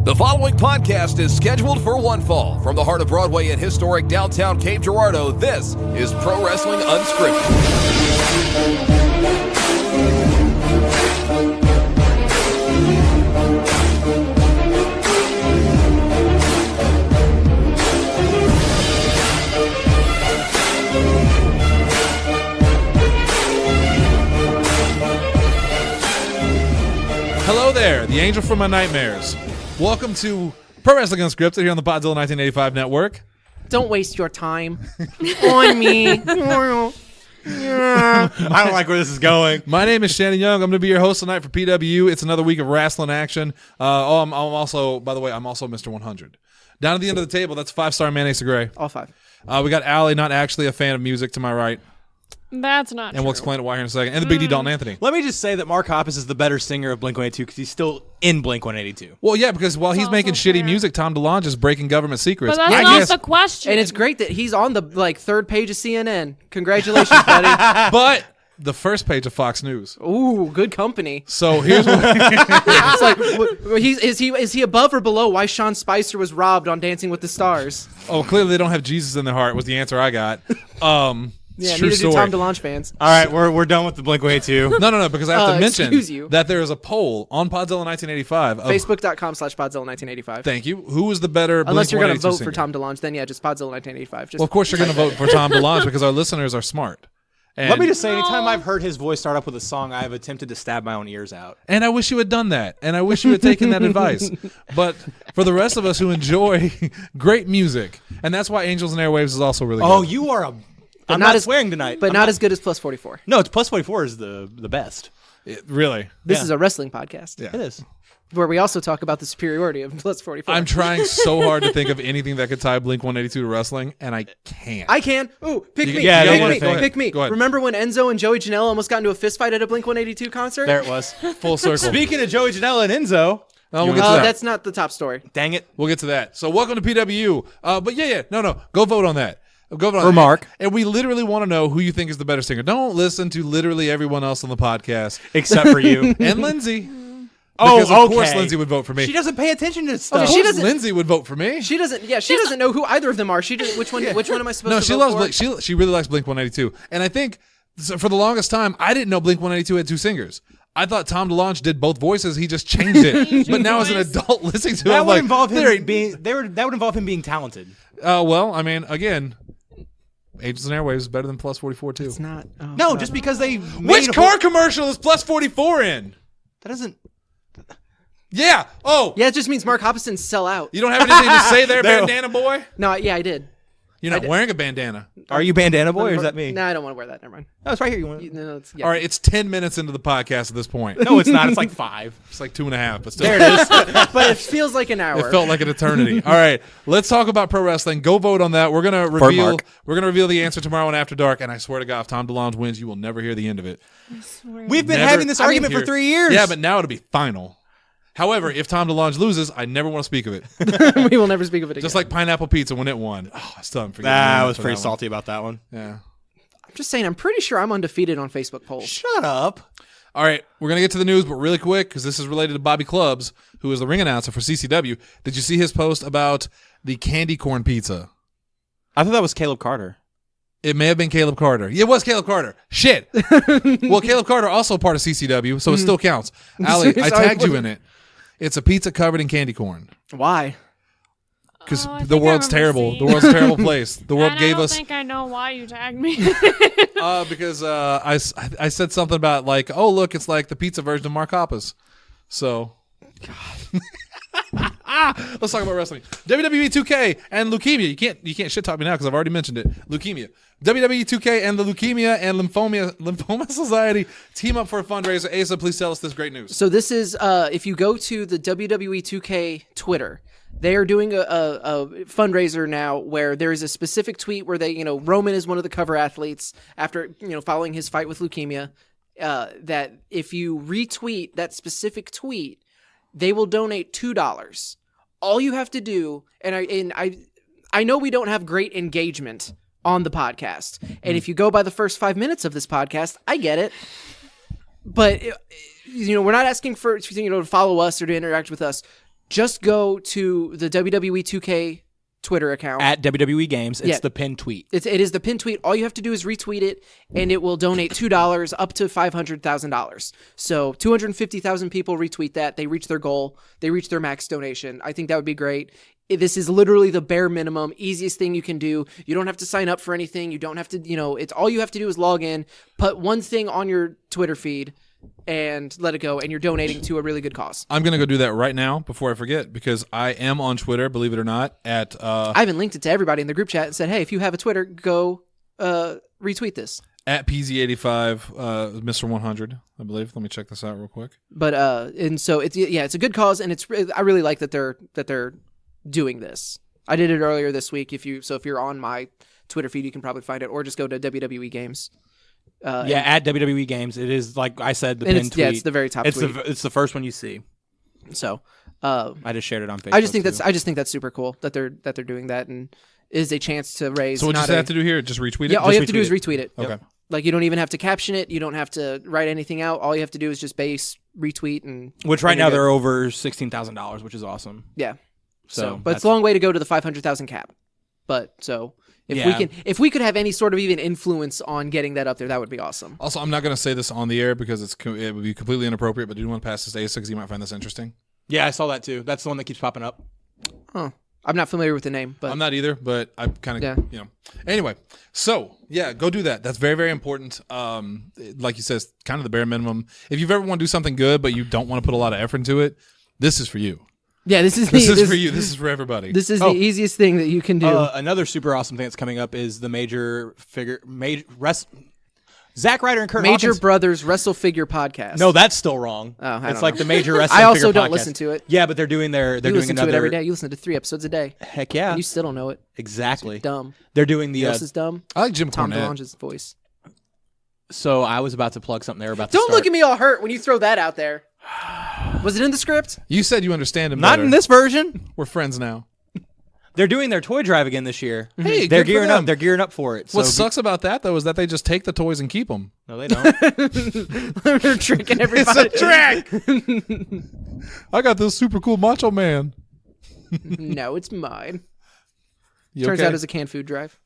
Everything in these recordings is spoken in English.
The following podcast is scheduled for one fall. From the heart of Broadway in historic downtown Cape Girardeau, this is Pro Wrestling Unscripted. Hello there, the angel from my nightmares. Welcome to Pro Wrestling Unscripted here on the Podzilla 1985 network. Don't waste your time on me. I don't like where this is going. My name is Shannon Young. I'm going to be your host tonight for PW. It's another week of wrestling action. I'm also, by the way, I'm also Mr. 100. Down at the end of the table, that's 5-star mayonnaise to gray. All five. We got Allie, not actually a fan of music, to my right. That's not true. And we'll explain it why here in a second. And the Big D Dalton Anthony. Let me just say that Mark Hoppus is the better singer of Blink-182 because he's still in Blink-182. Well, yeah, because while he's making shitty fair. music, Tom DeLonge is breaking government secrets. But that's not the question. And it's great that he's on the third page of CNN. Congratulations, buddy. But the first page of Fox News. Ooh, good company. So here's what... It's like, is he above or below why Sean Spicer was robbed on Dancing with the Stars? Oh, clearly they don't have Jesus in their heart was the answer I got. Yeah, true neither do story. Tom DeLonge fans. All right, we're done with the Blink-182. No, because I have to excuse you. mention that there is a poll on Podzilla 1985. Facebook.com/Podzilla1985. Thank you. Who is the better Unless you're going to vote singer? for Tom DeLonge, then yeah, just Podzilla 1985. Well, of course you're going to vote for Tom DeLonge because our listeners are smart. And, Let me just say, anytime I've heard his voice start up with a song, I have attempted to stab my own ears out. and I wish you had done that. And I wish you had taken that advice. But for the rest of us who enjoy great music, and that's why Angels and Airwaves is also really good. Oh, you are a... I'm not swearing tonight. But not as good as Plus 44. No, it's Plus 44 is the best. Really? This is a wrestling podcast. Yeah. It is. Where we also talk about the superiority of Plus 44. I'm trying so hard to think of anything that could tie Blink-182 to wrestling, and I can't. I can. Ooh, pick me. yeah, pick go me. ahead. Pick me. Go ahead. Remember when Enzo and Joey Janela almost got into a fist fight at a Blink-182 concert? There it was. Full circle. Speaking of Joey Janela and Enzo... We'll get to that. That's not the top story. Dang it. We'll get to that. So welcome to PWU. But no. Go vote on that. Go vote on For that. Mark. And we literally want to know who you think is the better singer. Don't listen to literally everyone else on the podcast. Except for you. And Lindsay. Oh, Because of course okay. Lindsay would vote for me. She doesn't pay attention to Of stuff. she course doesn't- Lindsay would vote for me. She doesn't. Yeah, she doesn't know who either of them are. She does, which one am I supposed No, to she vote loves for? Blink. She really likes Blink-182. And I think for the longest time, I didn't know Blink-182 had two singers. I thought Tom DeLonge did both voices. He just changed it. But now as an adult listening to it, That I'm would like, involve there him ain't- that would involve him being talented. well, I mean, again, Angels and Airwaves is better than Plus 44 too. It's not. Oh, No, God. just because they Which car commercial is Plus 44 in? That doesn't... Yeah. Oh. Yeah, it just means Mark Hoppus didn't sell out. You don't have anything to say there, No. bandana boy? No, yeah, I did. You're not wearing a bandana. Are you Bandana Boy or is that me? No, I don't want to wear that. Never mind. No, it's right here. You want No, it's, yeah. All right, it's 10 minutes into the podcast at this point. No, it's not. It's like 5. It's like 2.5, but still. There it is. But it feels like an hour. It felt like an eternity. All right, let's talk about pro wrestling. Go vote on that. We're gonna reveal the answer tomorrow on After Dark. And I swear to God, if Tom DeLonge wins, you will never hear the end of it. We've been Never- having this argument for 3 years. Yeah, but now it'll be final. However, if Tom DeLonge loses, I never want to speak of it. We will never speak of it again. Just like Pineapple Pizza when it won. Oh, I still haven't forgiven I him was for pretty that one. salty about that one. Yeah. I'm just saying, I'm pretty sure I'm undefeated on Facebook polls. Shut up. All right, we're going to get to the news, but really quick, because this is related to Bobby Clubbs, who is the ring announcer for CCW. Did you see his post about the candy corn pizza? I thought that was Caleb Carter. It may have been Caleb Carter. Yeah, it was Caleb Carter. Shit. Well, Caleb Carter also part of CCW, so it still counts. Allie, I Sorry, tagged you in it. It's a pizza covered in candy corn. Why? Because I the think I world's remember terrible. seeing The world's a terrible place. The world And gave I don't us... think I know why you tagged me. because I said something about like, oh, look, it's like the pizza version of Mark Hoppus. So... Let's talk about wrestling. WWE 2K and leukemia. You can't shit talk me now because I've already mentioned it. Leukemia. WWE 2K and the Leukemia and Lymphoma Society team up for a fundraiser. Asa, please tell us this great news. So this is, if you go to the WWE 2K Twitter, they are doing a fundraiser now where there is a specific tweet where they, Roman is one of the cover athletes after, following his fight with leukemia, that if you retweet that specific tweet, they will donate $2. All you have to do, and I know we don't have great engagement on the podcast, and if you go by the first 5 minutes of this podcast, I get it, but we're not asking for to follow us or to interact with us. just go to the WWE 2K Twitter account At WWE Games, it's Yeah. the pinned tweet. It is the pin tweet. All you have to do is retweet it, and it will donate $2 up to $500,000. So 250,000 people retweet that. They reach their goal. They reach their max donation. I think that would be great. This is literally the bare minimum, easiest thing you can do. You don't have to sign up for anything. You don't have to, it's all you have to do is log in, put one thing on your Twitter feed, and let it go, and you're donating to a really good cause. I'm gonna go do that right now before I forget, because I am on Twitter, believe it or not. At I even linked it to everybody in the group chat and said, hey, if you have a Twitter, go retweet this. at PZ85, Mr. 100, I believe. Let me check this out real quick. But and so it's a good cause, and I really like that they're doing this. I did it earlier this week. If you're on my Twitter feed, you can probably find it, or just go to WWE Games. At WWE Games, it is like I said, the And pinned it's, tweet. yeah, it's the very top It's tweet. it's the first one you see. So I just shared it on Facebook. I just think too. that's super cool that they're doing that, and is a chance to raise. So what not you have to do here? Just retweet it? Yeah, all you have Just to do is retweet retweet it. Okay. Like, you don't even have to caption it. You don't have to write anything out. All you have to do is just base retweet, and Which right and you're now good. they're over $16,000, which is awesome. Yeah. So, but that's- it's a long way to go to the 500,000 cap. But so if we could have any sort of even influence on getting that up there, that would be awesome. Also, I'm not going to say this on the air because it would be completely inappropriate, but do you want to pass this to Asa because you might find this interesting? Yeah, I saw that too. That's the one that keeps popping up. Huh. I'm not familiar with the name, but I'm not either, but I kind of, Yeah. Anyway, so, yeah, go do that. That's very, very important. Like you said, it's kind of the bare minimum. If you've ever want to do something good, but you don't want to put a lot of effort into it, this is for you. yeah, this is For you. This is for everybody. This is the easiest thing that you can do. Another super awesome thing that's coming up is the Zack Ryder and Kurt Major Hawkins. Brothers Wrestle Figure Podcast. No, that's still wrong. Oh, I it's don't like know. the Major Wrestling I also Figure don't Podcast. listen to it. Yeah, but they're doing you doing listen another to it every day. You listen to 3 episodes a day. Heck yeah. And you still don't know it. Exactly. Dumb. They're doing the You know else is dumb? I like Jim Tom Cornette. DeLonge's voice. So I was about to plug something there about to Don't start. look at me all hurt when you throw that out there. Was it in the script? You said you understand him Not better. in this version. We're friends now. They're doing their toy drive again this year. Hey, they're good for gearing them. up. They're gearing up for it. What So sucks about that, though, is that they just take the toys and keep them. No, they don't. They're tricking everybody. trick! I got this super cool Macho Man. No, it's mine. You Turns okay? out it's a canned food drive.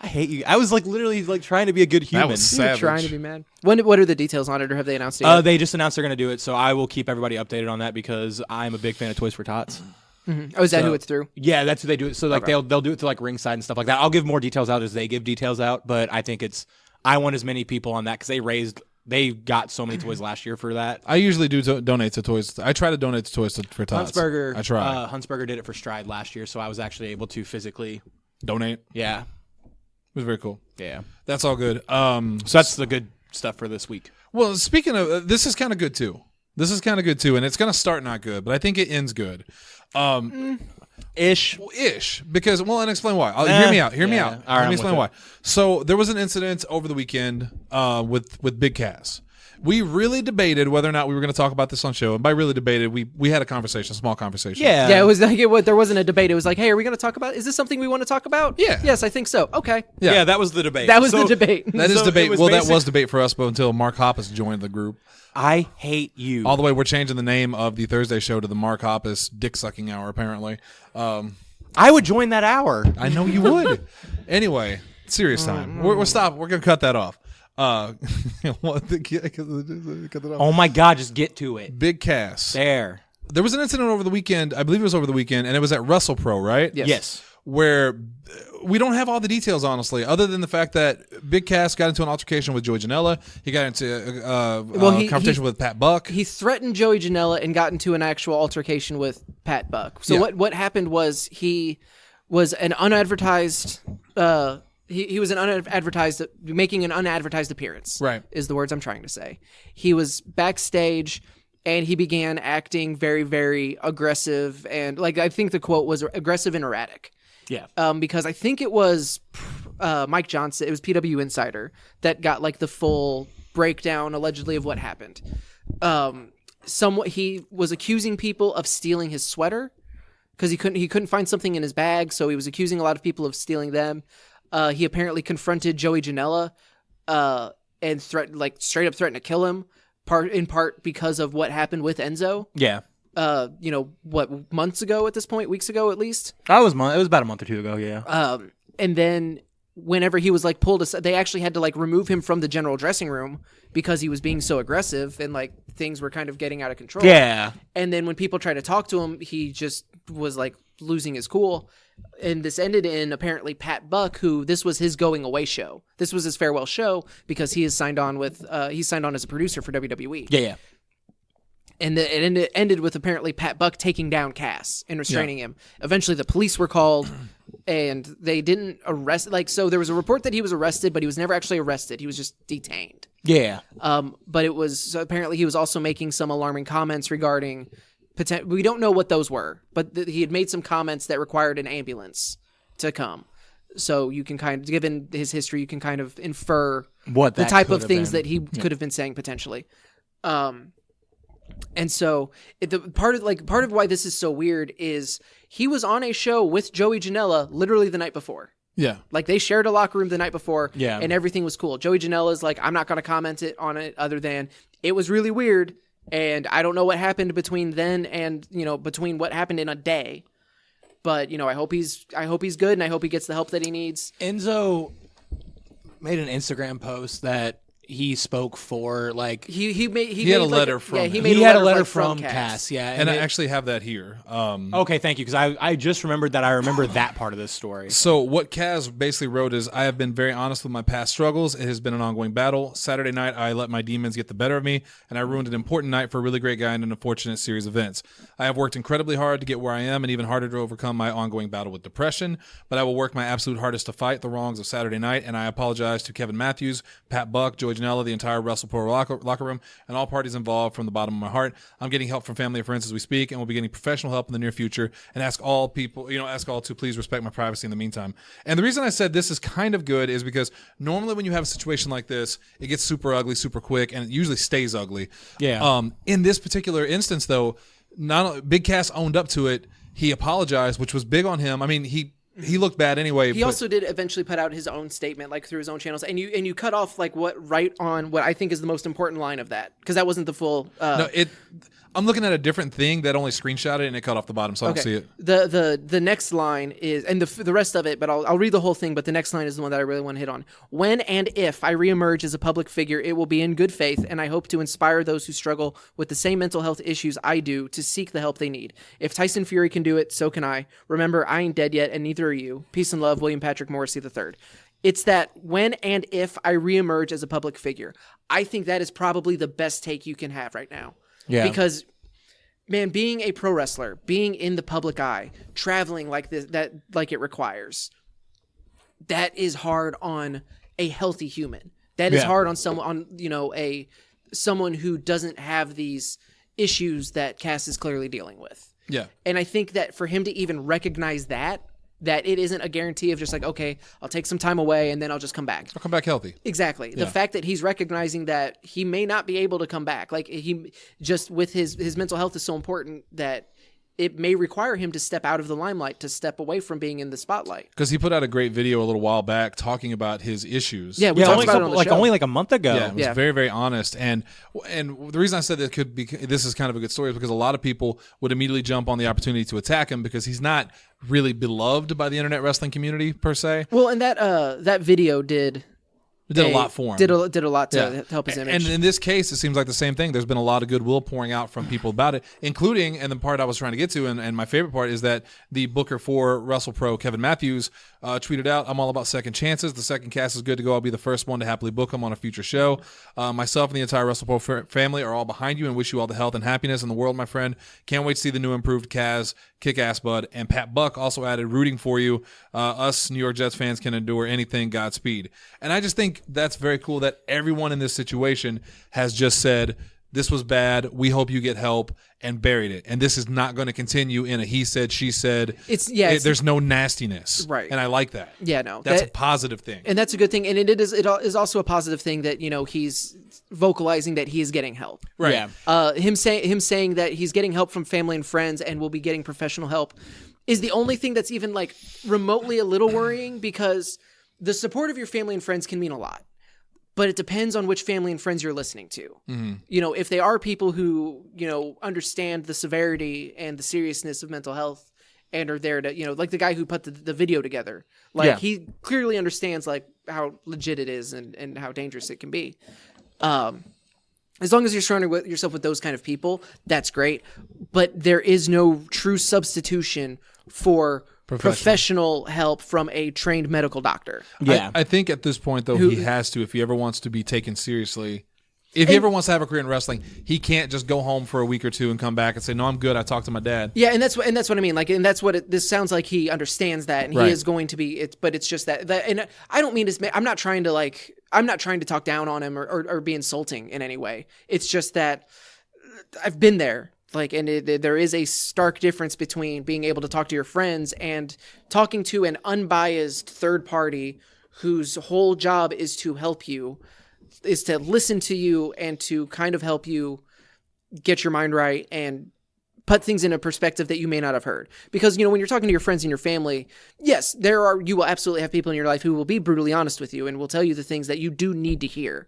I hate you. I was like literally like trying to be a good human. That was You're savage. trying to be mad. What are the details on it, or have they announced it yet? They just announced they're going to do it, so I will keep everybody updated on that because I'm a big fan of Toys for Tots. Oh, is that so- who it's through? Yeah, that's who they do it. So like Okay. they'll do it to like ringside and stuff like that. I'll give more details out as they give details out, but I think I want as many people on that because they got so many toys last year for that. I usually do donate to toys. I try to donate to toys for Tots. Huntsberger, I try. Huntsberger did it for Stride last year, so I was actually able to physically. Donate. Yeah, It was very cool. yeah. That's all good. So that's the good stuff for this week. Well, speaking of, this is kind of good too. This is kind of good too, and it's going to start not good, but I think it ends good. Ish. Ish, because and explain why. Hear me out. Hear me yeah. out. All right, Let I'm me explain with why. So there was an incident over the weekend with Big Cass. We really debated whether or not we were going to talk about this on show, and by really debated, we had a small conversation. Yeah. Yeah, it was like there wasn't a debate. It was like, hey, are we going to talk about? Is this something we want to talk about? Yeah. Yes, I think so. Okay. Yeah, that was the debate. That was So- the debate. That is So debate. it was Well, that basic- was debate for us, but until Mark Hoppus joined the group. I hate you. All the way, we're changing the name of the Thursday show to the Mark Hoppus Dick Sucking Hour, apparently. I would join that hour. I know you would. Anyway, serious time. We're stop. We're gonna cut that off. Cut that off. Oh my God, just get to it. Big Cass. There. There was an incident over the weekend. I believe it was over the weekend, and it was at WrestlePro, right? Yes. Where we don't have all the details, honestly, other than the fact that Big Cass got into an altercation with Joey Janela. He got into a confrontation with Pat Buck. He threatened Joey Janela and got into an actual altercation with Pat Buck. So Yeah. what happened was he was an unadvertised. He was making an unadvertised appearance. Right. Is the words I'm trying to say. He was backstage and he began acting very, very aggressive, and I think the quote was aggressive and erratic. Yeah. Because I think it was Mike Johnson, it was PW Insider that got the full breakdown allegedly of what happened. He was accusing people of stealing his sweater because he couldn't find something in his bag, so he was accusing a lot of people of stealing them. He apparently confronted Joey Janela and straight up threatened to kill him. in part because of what happened with Enzo. Yeah. What, months ago at this point, weeks ago at least. It was about a month or two ago. Yeah. And then whenever he was like pulled aside, they actually had to like remove him from the general dressing room because he was being so aggressive and like things were kind of getting out of control. Yeah. And then when people tried to talk to him, he just was like losing his cool. And this ended in apparently Pat Buck, who this was his going away show. This was his farewell show because he is signed on with he's signed on as a producer for WWE. Yeah. And it ended with apparently Pat Buck taking down Cass and restraining him. Eventually, the police were called, and they didn't arrest. So there was a report that he was arrested, but he was never actually arrested. He was just detained. Yeah. But it was so apparently he was also making some alarming comments regarding we don't know what those were, but he had made some comments that required an ambulance to come. So you can kind of, given his history, you can kind of infer what the type of things that he could have been saying potentially. And so part of why this is so weird is he was on a show with Joey Janela literally the night before. Yeah. Like they shared a locker room the night before and everything was cool. Joey Janela's like, I'm not going to comment on it other than it was really weird. And I don't know what happened between then and, between what happened in a day. But, I hope he's good and I hope he gets the help that he needs. Enzo made an Instagram post that he spoke for, like he had a letter from him. he had a letter from Cass. Yeah, and I actually have that here. Okay, thank you, because I just remembered that. I remember that part of this story. So what Cass basically wrote is, I have been very honest with my past struggles. It has been an ongoing battle. Saturday night, I let my demons get the better of me, and I ruined an important night for a really great guy in an unfortunate series of events. I have worked incredibly hard to get where I am, and even harder to overcome my ongoing battle with depression, but I will work my absolute hardest to fight the wrongs of Saturday night, and I apologize to Kevin Matthews, Pat Buck, Joey Janela, the entire WrestlePro locker room, and all parties involved from the bottom of my heart. I'm getting help from family and friends as we speak, and we'll be getting professional help in the near future, and ask all to please respect my privacy in the meantime. And the reason I said this is kind of good is because normally when you have a situation like this, it gets super ugly, super quick, and it usually stays ugly. Yeah. In this particular instance, though, Big Cass owned up to it. He apologized, which was big on him. I mean, he looked bad anyway. He also did eventually put out his own statement, like through his own channels, and you cut off like right on what I think is the most important line of that, because that wasn't the full. I'm looking at a different thing that only screenshotted and it cut off the bottom, so I don't see it. The next line is, and the rest of it, but I'll read the whole thing. But the next line is the one that I really want to hit on. When and if I reemerge as a public figure, it will be in good faith, and I hope to inspire those who struggle with the same mental health issues I do to seek the help they need. If Tyson Fury can do it, so can I. Remember, I ain't dead yet, and neither are you. Peace and love, William Patrick Morrissey III. It's that when and if I reemerge as a public figure. I think that is probably the best take you can have right now. Yeah. Because, man, being a pro wrestler, being in the public eye, traveling like this, like it requires, that is hard on a healthy human. That is hard on someone, someone who doesn't have these issues that Cass is clearly dealing with. Yeah. And I think that for him to even recognize that it isn't a guarantee of just like, okay, I'll take some time away and then I'll just come back. I'll come back healthy. Exactly. Yeah. The fact that he's recognizing that he may not be able to come back, like he just with his mental health is so important that it may require him to step out of the limelight, to step away from being in the spotlight. Because he put out a great video a little while back talking about his issues. Yeah, we talked about it on the show. Only like a month ago. Yeah, it was very, very honest. And the reason I said that this is kind of a good story is because a lot of people would immediately jump on the opportunity to attack him because he's not really beloved by the internet wrestling community per se. Well, and that video did a lot for him. Did a lot to help his image. And in this case, it seems like the same thing. There's been a lot of goodwill pouring out from people about it, including, and the part I was trying to get to, and my favorite part is that the booker for WrestlePro, Kevin Matthews, tweeted out, "I'm all about second chances. The second cast is good to go. I'll be the first one to happily book him on a future show. Myself and the entire WrestlePro family are all behind you and wish you all the health and happiness in the world, my friend. Can't wait to see the new improved Kaz, kick-ass bud." And Pat Buck also added, "Rooting for you. Us New York Jets fans can endure anything. Godspeed." And I just think that's very cool that everyone in this situation has just said, this was bad, we hope you get help, and buried it. And this is not going to continue in a he said, she said. There's no nastiness. Right. And I like that. Yeah, no. That's a positive thing. And that's a good thing. And it is also a positive thing that, he's vocalizing that he is getting help. Right. Yeah. Him saying that he's getting help from family and friends and will be getting professional help is the only thing that's even like remotely a little worrying, because the support of your family and friends can mean a lot. but it depends on which family and friends you're listening to. You know, if they are people who, you know, understand the severity and the seriousness of mental health and are there to, you know, like the guy who put the video together, like he clearly understands like how legit it is and how dangerous it can be. As long as you're surrounding yourself with those kind of people, that's great. But there is no true substitution for professional help from a trained medical doctor. Yeah. I think at this point, though, he has to, if he ever wants to be taken seriously. If he ever wants to have a career in wrestling, he can't just go home for a week or two and come back and say, "No, I'm good. I talked to my dad." Yeah, and that's what I mean. Like, and that's what this sounds like. He understands that, and he is going to be. But it's just that. And I don't mean to. I'm not trying to talk down on him or be insulting in any way. It's just that I've been there. Like, and there is a stark difference between being able to talk to your friends and talking to an unbiased third party whose whole job is to help you, is to listen to you and to kind of help you get your mind right and put things in a perspective that you may not have heard. Because, you know, when you're talking to your friends and your family, yes, you will absolutely have people in your life who will be brutally honest with you and will tell you the things that you do need to hear.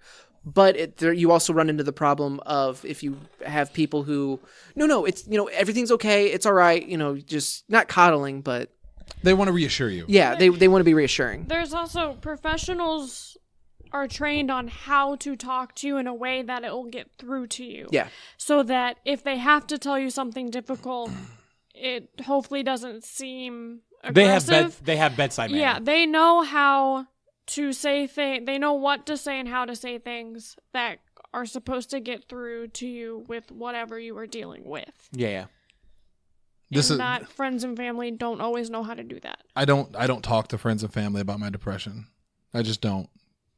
But you also run into the problem of if you have people who, no, it's, you know, everything's okay, it's all right, you know, just not coddling, but they want to reassure you. Yeah, they want to be reassuring. There's also professionals are trained on how to talk to you in a way that it will get through to you. Yeah. So that if they have to tell you something difficult, it hopefully doesn't seem aggressive. They have bedside manner. Yeah, they know how to say things. They know what to say and how to say things that are supposed to get through to you with whatever you are dealing with. Yeah. That friends and family don't always know how to do that. I don't talk to friends and family about my depression. I just don't.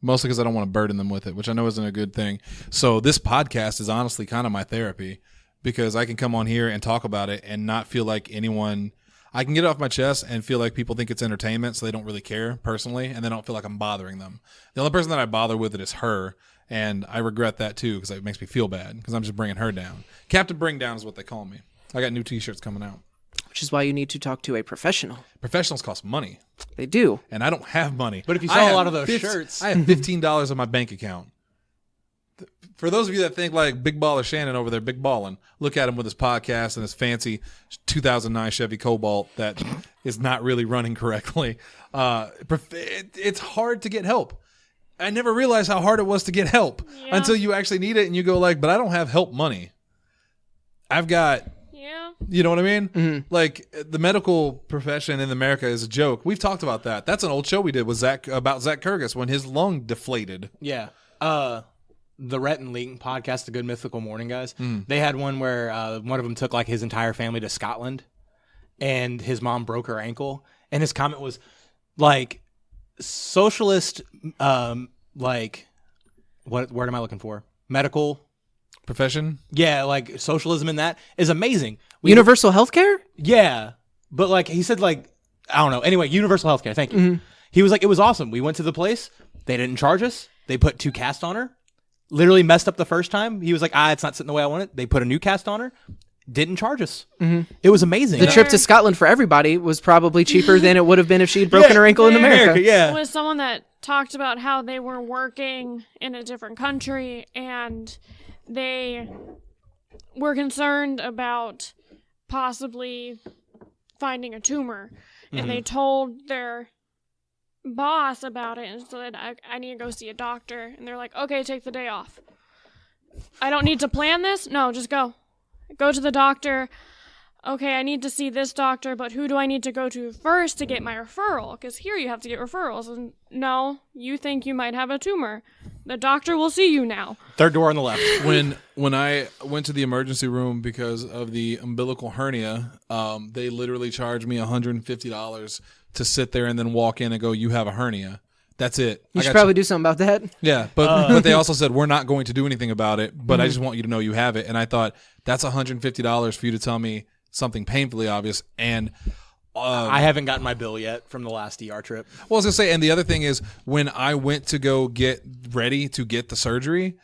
Mostly because I don't want to burden them with it, which I know isn't a good thing. So this podcast is honestly kind of my therapy because I can come on here and talk about it and not feel like anyone. I can get it off my chest and feel like people think it's entertainment, so they don't really care personally, and they don't feel like I'm bothering them. The only person that I bother with it is her, and I regret that too because it makes me feel bad because I'm just bringing her down. Captain Bring Down is what they call me. I got new T-shirts coming out. Which is why you need to talk to a professional. Professionals cost money. They do. And I don't have money. But if you sell a lot of those shirts. I have $15 on my bank account. For those of you that think like Big Baller Shannon over there, big ballin', look at him with his podcast and his fancy 2009 Chevy Cobalt that is not really running correctly. It's hard to get help. I never realized how hard it was to get help until you actually need it and you go like, but I don't have help money. I've got... You know what I mean? Mm-hmm. Like the medical profession in America is a joke. We've talked about that. That's an old show we did with about Zach Kurgas when his lung deflated. Yeah. The Rhett and Leaton podcast, The Good Mythical Morning Guys, they had one where one of them took like his entire family to Scotland and his mom broke her ankle. And his comment was like socialist, like what word am I looking for? Medical profession? Yeah, like socialism in that is amazing. Universal healthcare? Yeah. But like he said, like, I don't know. Anyway, universal healthcare. Thank you. Mm-hmm. He was like, it was awesome. We went to the place. They didn't charge us. They put 2 casts on her. Literally messed up the first time. He was like, it's not sitting the way I want it. They put a new cast on her. Didn't charge us. Mm-hmm. It was amazing. The trip to Scotland for everybody was probably cheaper than it would have been if she'd broken her ankle in America. Yeah. It was someone that talked about how they were working in a different country and they were concerned about possibly finding a tumor. And they told their boss about it and said, I need to go see a doctor. And they're like, okay, take the day off. I don't need to plan this? No, just go. Go to the doctor. Okay, I need to see this doctor, but who do I need to go to first to get my referral? Because here you have to get referrals. And no, you think you might have a tumor. The doctor will see you now. Third door on the left. When I went to the emergency room because of the umbilical hernia, they literally charged me $150 to sit there and then walk in and go, you have a hernia. That's it. You should probably do something about that. Yeah, but they also said, we're not going to do anything about it, but I just want you to know you have it. And I thought, that's $150 for you to tell me something painfully obvious. And I haven't gotten my bill yet from the last ER trip. Well, I was going to say, and the other thing is, when I went to go get ready to get the surgery,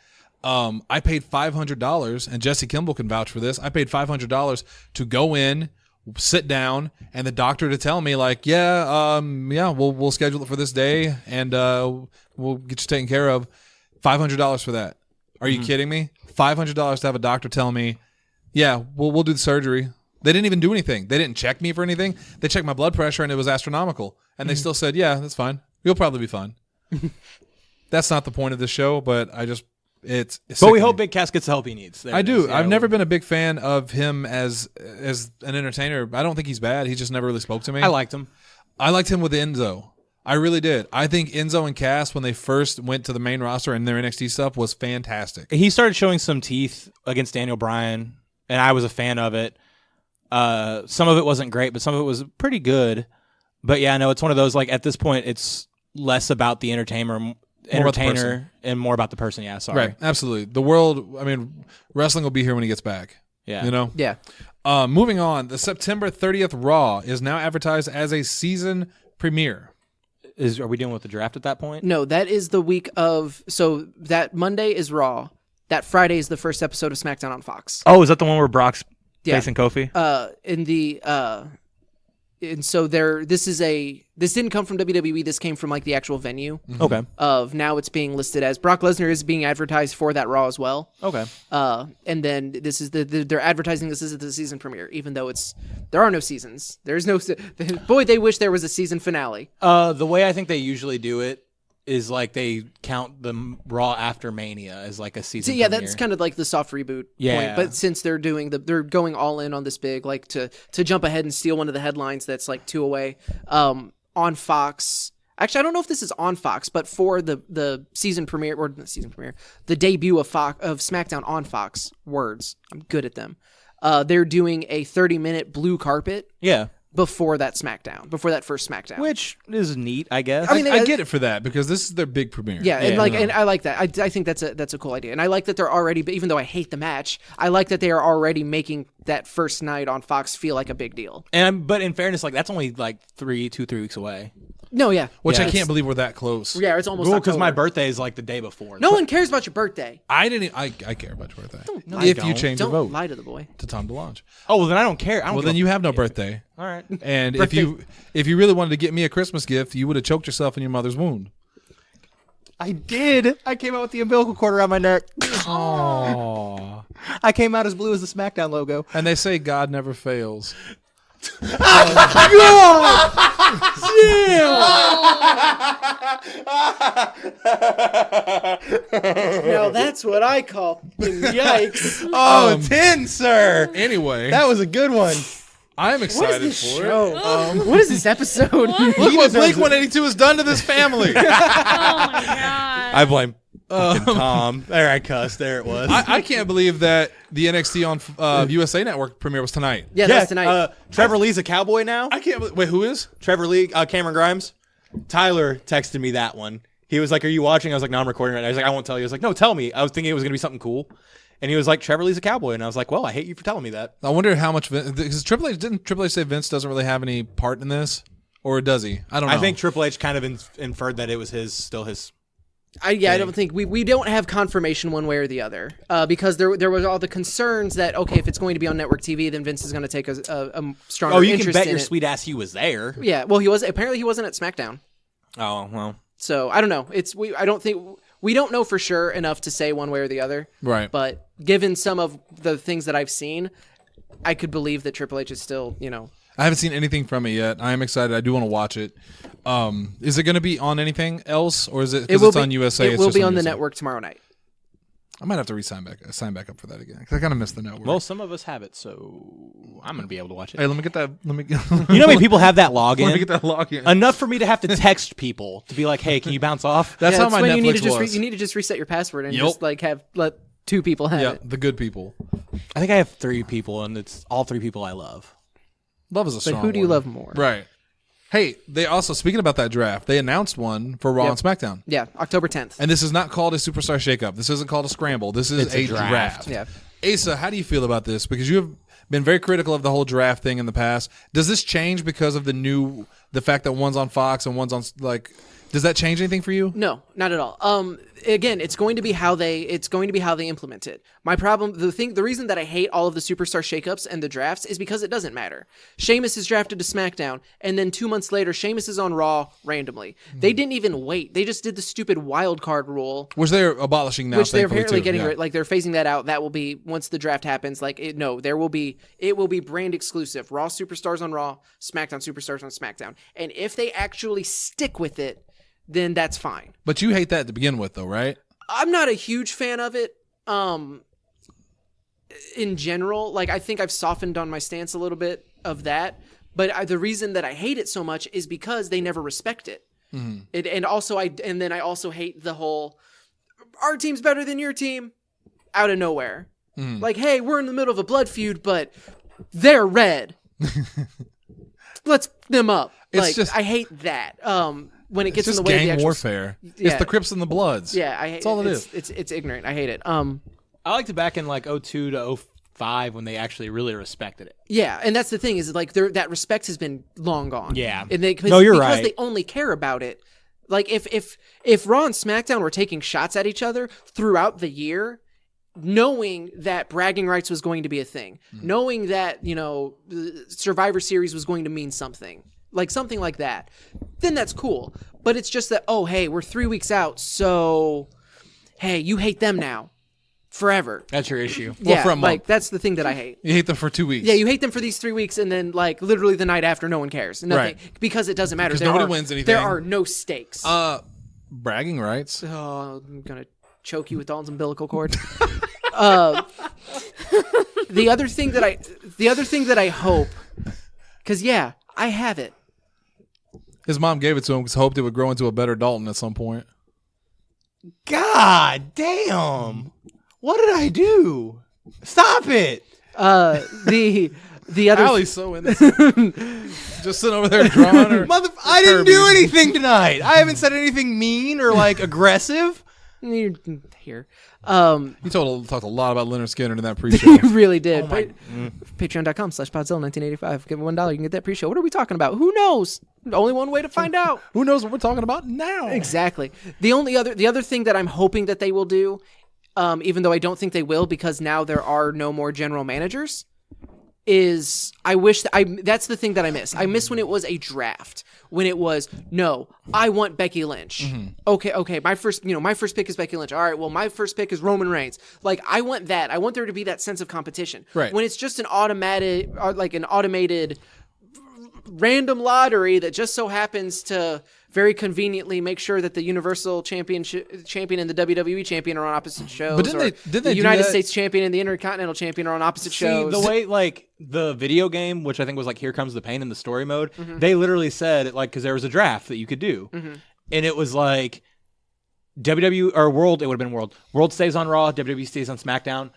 I paid $500, and Jesse Kimball can vouch for this. I paid $500 to go in, sit down, and the doctor to tell me like, we'll schedule it for this day and we'll get you taken care of. $500 for that. Are you kidding me? $500 to have a doctor tell me, yeah, we'll do the surgery. They didn't even do anything. They didn't check me for anything. They checked my blood pressure and it was astronomical. And they still said, yeah, that's fine. You'll probably be fine. That's not the point of this show, but it's But we hope Big Cass gets the help he needs. I do. I've never been a big fan of him as an entertainer. I don't think he's bad. He just never really spoke to me. I liked him. I liked him with Enzo. I really did. I think Enzo and Cass, when they first went to the main roster and their NXT stuff, was fantastic. He started showing some teeth against Daniel Bryan, and I was a fan of it. Some of it wasn't great, but some of it was pretty good. But yeah, no, it's one of those, like, at this point, it's less about the entertainer and more about the person. Yeah, sorry. Right, absolutely. The world, I mean, wrestling will be here when he gets back. Yeah. You know? Yeah. Moving on, the September 30th Raw is now advertised as a season premiere. Are we dealing with the draft at that point? No, that is the week of. So that Monday is Raw. That Friday is the first episode of SmackDown on Fox. Oh, is that the one where Brock's facing Kofi? And so this didn't come from WWE. This came from like the actual venue. Okay. Of now it's being listed as Brock Lesnar is being advertised for that Raw as well. Okay. And then this is they're advertising this as the season premiere, even though there are no seasons. There's no boy. They wish there was a season finale. The way I think they usually do it is like they count the Raw after Mania as like a season. So, yeah, premiere. that's kind of like the soft reboot Yeah. point. But since they're going all in on this big, like to jump ahead and steal one of the headlines that's like 2 away, on Fox. Actually, I don't know if this is on Fox, but for the season premiere the debut of SmackDown on Fox. Words, I'm good at them. They're doing a 30-minute blue carpet. Yeah. Before that first SmackDown, Which is neat, I guess. I mean, I get it for that because this is their big premiere. Yeah, and I like that. I think that's a cool idea, and I like that they're already. Even though I hate the match, I like that they are already making that first night on Fox feel like a big deal. But in fairness, like that's only like 3 weeks away. No, yeah, Which yeah, I can't believe we're that close. Yeah, it's almost because my October. birthday is like the day before. No one cares about your birthday. I care about your birthday. No, if I you don't. change your Don't vote lie to the boy. to Tom DeLonge. Oh, well, then I don't care. Well, then you have no birthday. All right. And if you really wanted to get me a Christmas gift, you would have choked yourself in your mother's womb. I did. I came out with the umbilical cord around my neck. Oh. I came out as blue as the SmackDown logo. And they say God never fails. Now that's what I call yikes. Oh, 10, sir. Anyway, That was a good one. I'm excited for it. What is this episode? Look what Blink 182 has done to this family. Oh my god. I blame fucking Tom. There I cussed. There it was. I can't believe that the NXT on USA Network premiere was tonight. Yeah, that's tonight. Trevor Lee's a cowboy now. I can't believe. Wait, who is? Trevor Lee, Cameron Grimes. Tyler texted me that one. He was like, "Are you watching?" I was like, "No, I'm recording right now." I was like, "I won't tell you." I was like, "No, tell me." I was thinking it was gonna be something cool, and he was like, "Trevor Lee's a cowboy," and I was like, "Well, I hate you for telling me that." I wonder how much because Triple H say Vince doesn't really have any part in this, or does he? I don't know. I think Triple H kind of inferred that it was still his. I don't think we don't have confirmation one way or the other because there was all the concerns that if it's going to be on network TV, then Vince is going to take a stronger. Oh, you can interest bet in your it. sweet ass he was there. Yeah, well, he wasn't at SmackDown. Oh well. So I don't know. We don't know for sure enough to say one way or the other. Right. But given some of the things that I've seen, I could believe that Triple H is still, I haven't seen anything from it yet. I am excited. I do want to watch it. Is it going to be on anything else, or is it because it's on USA? It will be on the USA? network tomorrow night. I might have to sign back up for that again because I kind of missed the network. Well, some of us have it, so I'm gonna be able to watch it. Hey, let me get that. You know how many people have that login? Let me get that login. Enough for me to have to text people to be like, "Hey, can you bounce off?" That's how my when Netflix you need to was. you need to just reset your password and Yep. just let 2 people have Yeah, it. the good people. I think I have 3 people, and it's all 3 people I love. Love is a But strong who do you word. love more? Right. Hey, they also, speaking about that draft, they announced one for Raw and SmackDown. Yeah, October 10th. And this is not called a Superstar Shakeup. This isn't called a scramble. This is It's a draft. Yeah. Asa, how do you feel about this? Because you have been very critical of the whole draft thing in the past. Does this change because of the fact that one's on Fox and one's on, does Does that change anything for you? No, not at all. Again, it's going to be how they implement it. My problem, the reason that I hate all of the superstar shakeups and the drafts is because it doesn't matter. Sheamus is drafted to SmackDown, and then 2 months later, Sheamus is on Raw randomly. They didn't even wait. They just did the stupid wild card rule, Which they're abolishing now. which they're thankfully, apparently too. getting Yeah. rid. Like they're phasing that out. That will be once the draft happens. It will be brand exclusive. Raw superstars on Raw, SmackDown superstars on SmackDown, and if they actually stick with it, then that's fine. But you hate that to begin with, though, right? I'm not a huge fan of it. In general, like I think I've softened on my stance a little bit of that. But the reason that I hate it so much is because they never respect it. And then I also hate the whole our team's better than your team out of nowhere. Like, hey, we're in the middle of a blood feud, but they're red. Let's fuck them up. I hate that. When it gets in It's the just way of the gang actual warfare. Yeah. It's the Crips and the Bloods. Yeah, I hate That's all it is. It's ignorant. I hate it. I liked it back in like 02 to 05 when they actually really respected it. Yeah, and that's the thing is like that respect has been long gone. Yeah. And No, you're because right. they only care about it. Like if Raw and SmackDown were taking shots at each other throughout the year, knowing that bragging rights was going to be a thing, knowing that the Survivor Series was going to mean something like that, then that's cool. But it's just that, oh hey, we're 3 weeks out, so hey, you hate them now forever. That's your issue. Yeah, for a month. like that's the thing that I hate. You hate them for 2 weeks. Yeah, you hate them for these 3 weeks, and then like literally the night after, no one cares. Nothing, Right. because it doesn't matter. Because nobody wins anything. There are no stakes. Bragging rights. Oh, I'm gonna choke you with Dalton's umbilical cord. The other thing that I hope, because yeah, I have it. His mom gave it to him because hoped it would grow into a better Dalton at some point. God damn. What did I do? Stop it. The other Allie's so innocent. Just sitting over there drawing her. I didn't do anything tonight. I haven't said anything mean or like aggressive. you're here. You talked a lot about Leonard Skinner in that pre-show. You really did. Patreon.com/Podzilla1985. Give me $1. You can get that pre-show. What are we talking about? Who knows? Only one way to find out. Who knows what we're talking about now? Exactly. The other thing that I'm hoping that they will do, even though I don't think they will, because now there are no more general managers, is that's the thing that I miss. I miss when it was a draft. When it was, no, I want Becky Lynch. Okay. My first pick is Becky Lynch. All right. Well, my first pick is Roman Reigns. Like, I want that. I want there to be that sense of competition. Right. When it's just an automated random lottery that just so happens to very conveniently make sure that the Universal champion and the WWE champion are on opposite shows. But didn't they the do United that? States champion and the Intercontinental champion are on opposite shows. The way like the video game, which I think was like Here Comes the Pain in the story mode, they literally said like because there was a draft that you could do, and it was like WWE or World. It would have been World. World stays on Raw. WWE stays on SmackDown.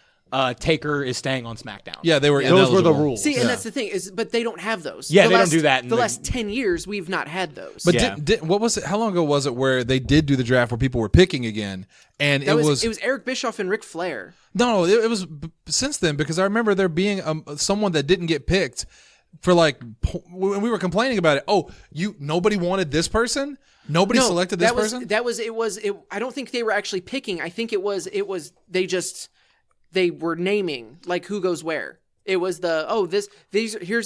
Taker is staying on SmackDown. Yeah, they were. Those were the ineligible. rules. See, and that's the thing but they don't have those. Yeah, they don't do that in The the- last 10 years, we've not had those. But Yeah. what was it? How long ago was it where they did do the draft where people were picking again? And it was Eric Bischoff and Ric Flair. No, it was since then because I remember there being someone that didn't get picked for like when we were complaining about it. Oh, nobody wanted this person. Nobody selected this person. I don't think they were actually picking. I think it was they were naming like who goes where. It was here's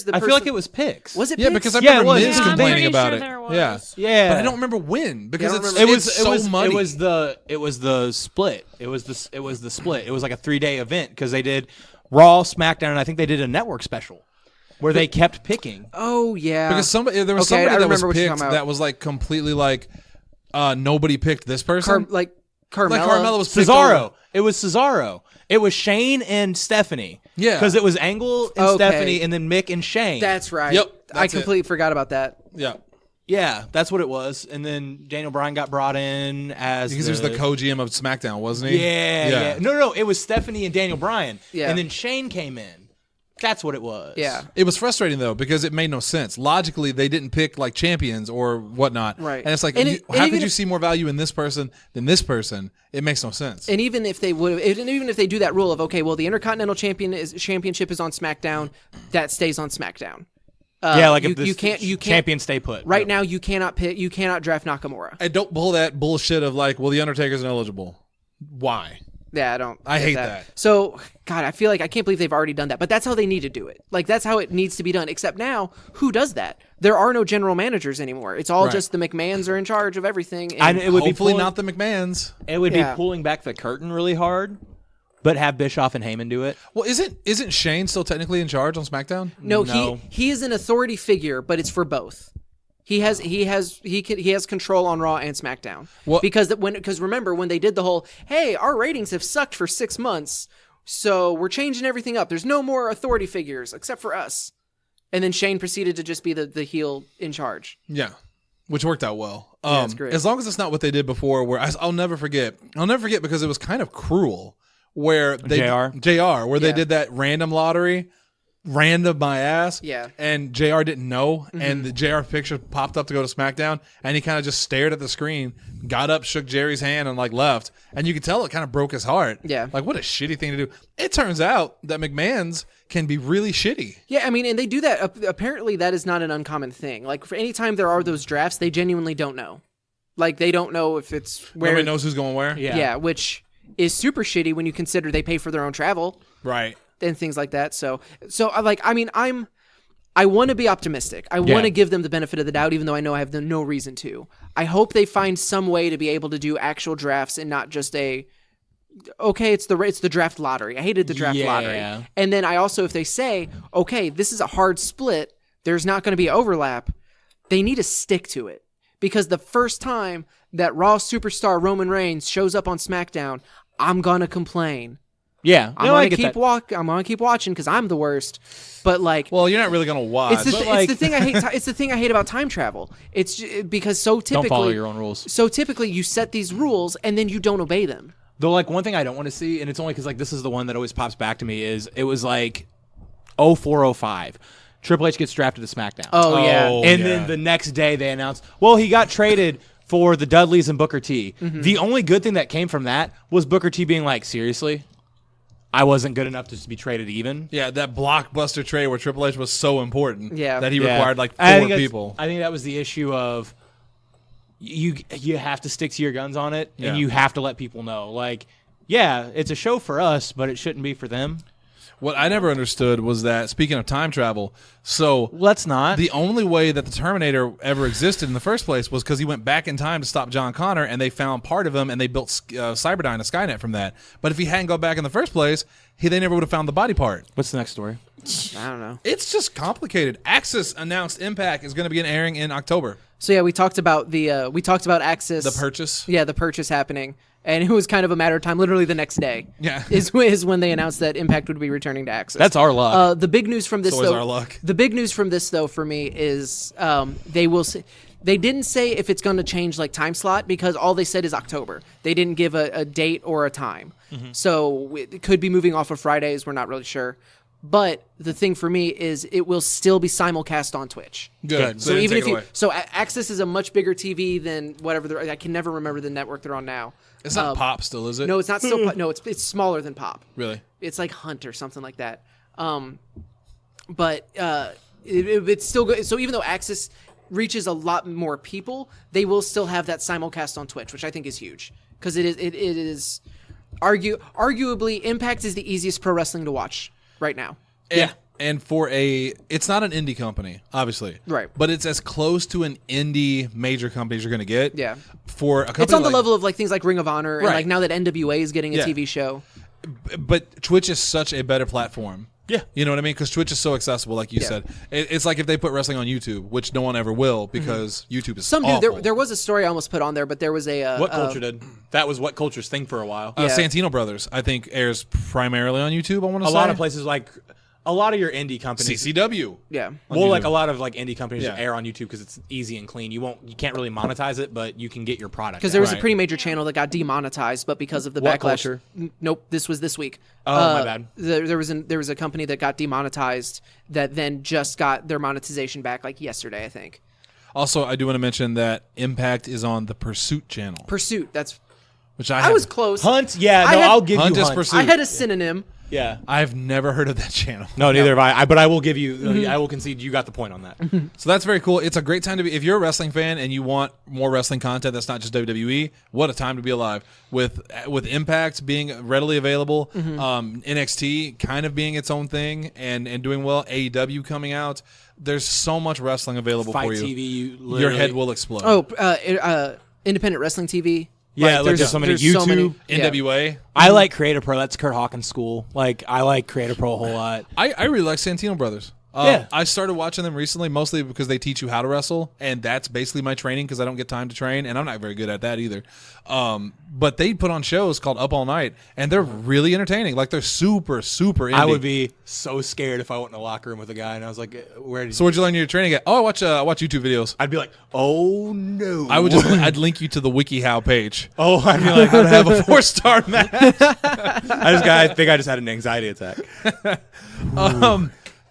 the I person. feel like it was picks. Was it Yeah, picks? because I Yeah, remember it was. Miz Yeah, I'm complaining pretty about sure it. there was. Yeah, Yeah, but I don't remember when because Yeah, I don't it's so muddy. It was the split. It was the split. It was like a 3-day event because they did Raw, SmackDown, and I think they did a network special where they kept picking. Oh yeah. Because there was Okay, I somebody that was remember what you're picked talking about. that was like completely like nobody picked this person. Carmella. Like Carmella was picked Cesaro. over. It was Cesaro. It was Shane and Stephanie. Yeah. Because it was Angle and Okay. Stephanie and then Mick and Shane. That's right. Yep, I that's it. completely forgot about that. Yeah, Yeah, that's what it was. And then Daniel Bryan got brought in as because he was the co-GM of SmackDown, wasn't he? Yeah. No, it was Stephanie and Daniel Bryan. Yeah. And then Shane came in. That's what it was. Yeah. It was frustrating though because it made no sense. Logically, they didn't pick like champions or whatnot. Right. And it's like, And how even could you if- see more value in this person than this person? It makes no sense. And even if they do that rule of okay, well, the Intercontinental Championship is on SmackDown, that stays on SmackDown. like you, if this you can't champion stay put. Right now, you cannot draft Nakamura. And don't pull that bullshit of like, well, the Undertaker's ineligible. Why? Yeah, I get hate that. So, God, I feel like I can't believe they've already done that. But that's how they need to do it. Like, that's how it needs to be done. Except now, who does that? There are no general managers anymore. It's all just the McMahons are in charge of everything. And it would hopefully be not the McMahons. It would be pulling back the curtain really hard, but have Bischoff and Heyman do it. Well, isn't Shane still technically in charge on SmackDown? No. He is an authority figure, but it's for both. He has control on Raw and SmackDown. Because remember when they did the whole, hey, our ratings have sucked for 6 months, so we're changing everything up. There's no more authority figures except for us. And then Shane proceeded to just be the heel in charge. Yeah, which worked out well. That's great. As long as it's not what they did before, where I'll never forget. I'll never forget because it was kind of cruel. Where they they did that random lottery. Random my ass. Yeah. And JR didn't know. And the JR picture popped up to go to SmackDown. And he kind of just stared at the screen, got up, shook Jerry's hand, and like left. And you could tell it kind of broke his heart. Yeah. Like, what a shitty thing to do. It turns out that McMahon's can be really shitty. Yeah, I mean, and they do that. Apparently, that is not an uncommon thing. Like, for any time there are those drafts, they genuinely don't know. Like, they don't know if it's where. Nobody knows who's going where? Yeah, which is super shitty when you consider they pay for their own travel. Right. And things like that. So I want to be optimistic. I want to give them the benefit of the doubt, even though I know I have no reason to. I hope they find some way to be able to do actual drafts and not just it's the draft lottery. I hated the draft lottery. And then I also, if they say, okay, this is a hard split, there's not going to be overlap, they need to stick to it. Because the first time that Raw superstar Roman Reigns shows up on SmackDown, I'm going to complain. Yeah, I'm gonna keep watching because I'm the worst. But like, well, you're not really gonna watch. It's the thing I hate. It's the thing I hate about time travel. It's because so typically don't follow your own rules. So typically, you set these rules and then you don't obey them. Though, like one thing I don't want to see, and it's only because like this is the one that always pops back to me, is it was like 0405. Triple H gets drafted to SmackDown. Oh yeah, and then the next day they announced, well, he got traded for the Dudleys and Booker T. The only good thing that came from that was Booker T being like, seriously, I wasn't good enough to just be traded even. Yeah, that blockbuster trade where Triple H was so important that he Yeah. required like 4 people. I think that was the issue of you have to stick to your guns on it, and you have to let people know. Like, yeah, it's a show for us, but it shouldn't be for them. What I never understood was that, speaking of time travel, so let's not. The only way that the Terminator ever existed in the first place was because he went back in time to stop John Connor, and they found part of him, and they built Cyberdyne, a Skynet from that. But if he hadn't gone back in the first place, they never would have found the body part. What's the next story? I don't know. It's just complicated. AXS announced Impact is going to begin airing in October. So yeah, we talked about AXS. The purchase. Yeah, the purchase happening. And it was kind of a matter of time. Literally the next day, is when they announced that Impact would be returning to AXS. That's our luck. The big news from this, though, our luck. The big news from this, though, for me is they will. They didn't say if it's going to change like time slot because all they said is October. They didn't give a date or a time. So it could be moving off of Fridays. We're not really sure. But the thing for me is it will still be simulcast on Twitch. Good. So even if AXS is a much bigger TV than whatever. I can never remember the network they're on now. It's not Pop still, is it? No, it's not still. No, it's smaller than Pop. Really? It's like Hunt or something like that. But it's still good. So even though AXS reaches a lot more people, they will still have that simulcast on Twitch, which I think is huge because it is arguably Impact is the easiest pro wrestling to watch right now. And it's not an indie company, obviously. Right. But it's as close to an indie major company as you're going to get. Yeah. For a company it's on the level of like things like Ring of Honor and Right. like now that NWA is getting a TV show. But Twitch is such a better platform. Yeah. You know what I mean? Because Twitch is so accessible, like you said. It's like if they put wrestling on YouTube, which no one ever will because YouTube is Some awful. dude, there was a story I almost put on there, but there was a What Culture did. That was What Culture's thing for a while. Santino Brothers, I think, airs primarily on YouTube, I want to say. A lot of places like a lot of your indie companies. CCW. Yeah. Well, like a lot of like indie companies just air on YouTube because it's easy and clean. You can't really monetize it, but you can get your product. Because there was a pretty major channel that got demonetized, but because of the What backlash. Culture? Nope, this was this week. Oh, my bad. There was a company that got demonetized that then just got their monetization back like yesterday, I think. Also, I do want to mention that Impact is on the Pursuit channel. Pursuit. That's. Which I was close. Hunt. Yeah. I'll give Hunt you is Hunt. Pursuit. I had a synonym. Yeah. I've never heard of that channel. No, neither have I. But I will give you. I will concede you got the point on that. So that's very cool. It's a great time to be. If you're a wrestling fan and you want more wrestling content that's not just WWE, what a time to be alive. With Impact being readily available, NXT kind of being its own thing and doing well, AEW coming out, there's so much wrestling available Fight for you. TV, Your head will explode. Oh, independent wrestling TV. Yeah, like there's so many YouTube. NWA. I like Creator Pro. That's Kurt Hawkins' school. Like I like Creator Pro a whole lot. I really like Santino Brothers. Yeah. I started watching them recently, mostly because they teach you how to wrestle, and that's basically my training because I don't get time to train, and I'm not very good at that either. But they put on shows called Up All Night, and they're really entertaining. Like, they're super, super indie. I would be so scared if I went in a locker room with a guy and I was like, "Where did?" So what'd you learn your training at? Oh, I watch YouTube videos. I'd be like, "Oh no!" I'd link you to the WikiHow page. Oh, I'd be like, How to have a 4-star match. I think I just had an anxiety attack.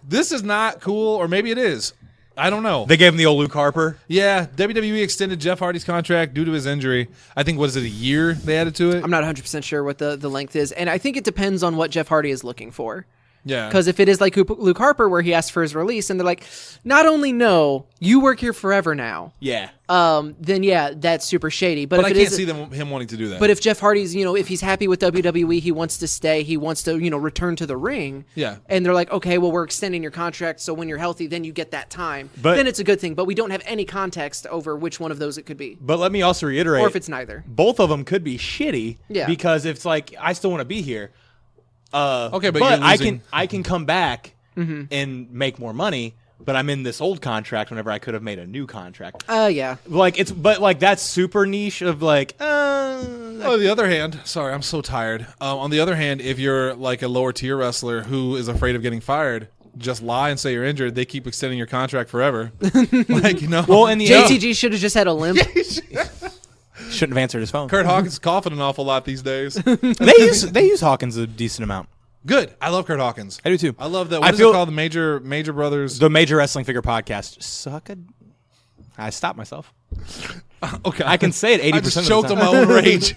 This is not cool, or maybe it is. I don't know. They gave him the old Luke Harper. Yeah, WWE extended Jeff Hardy's contract due to his injury. I think, was it a year they added to it? I'm not 100% sure what the length is, and I think it depends on what Jeff Hardy is looking for. Yeah. Because if it is like Luke Harper, where he asked for his release, and they're like, not only no, you work here forever now. Yeah. Then yeah, that's super shady. But if I it can't is, see him wanting to do that. But if Jeff Hardy's, if he's happy with WWE, he wants to stay, he wants to, return to the ring. Yeah. And they're like, okay, well, we're extending your contract, so when you're healthy, then you get that time. But- then it's a good thing. But we don't have any context over which one of those it could be, But let me also reiterate, or if it's neither. both of them could be shitty. Yeah. Because it's like I still want to be here. Okay, but but you're losing. I can come back and make more money. But I'm in this old contract whenever I could have made a new contract. Yeah. Like that's super niche of like. On the other hand, sorry, I'm so tired. On the other hand, if you're like a lower tier wrestler who is afraid of getting fired, just lie and say you're injured. They keep extending your contract forever. Well, in the JTG should have just had a limp. shouldn't have answered his phone. Kurt Hawkins is coughing an awful lot these days. they use Hawkins a decent amount. Good. I love Kurt Hawkins. I do too. I love that. What is it called? The Major Brothers. The Major Wrestling Figure Podcast. I stopped myself. Okay, I can say it 80% I just of the choked time. on my own rage.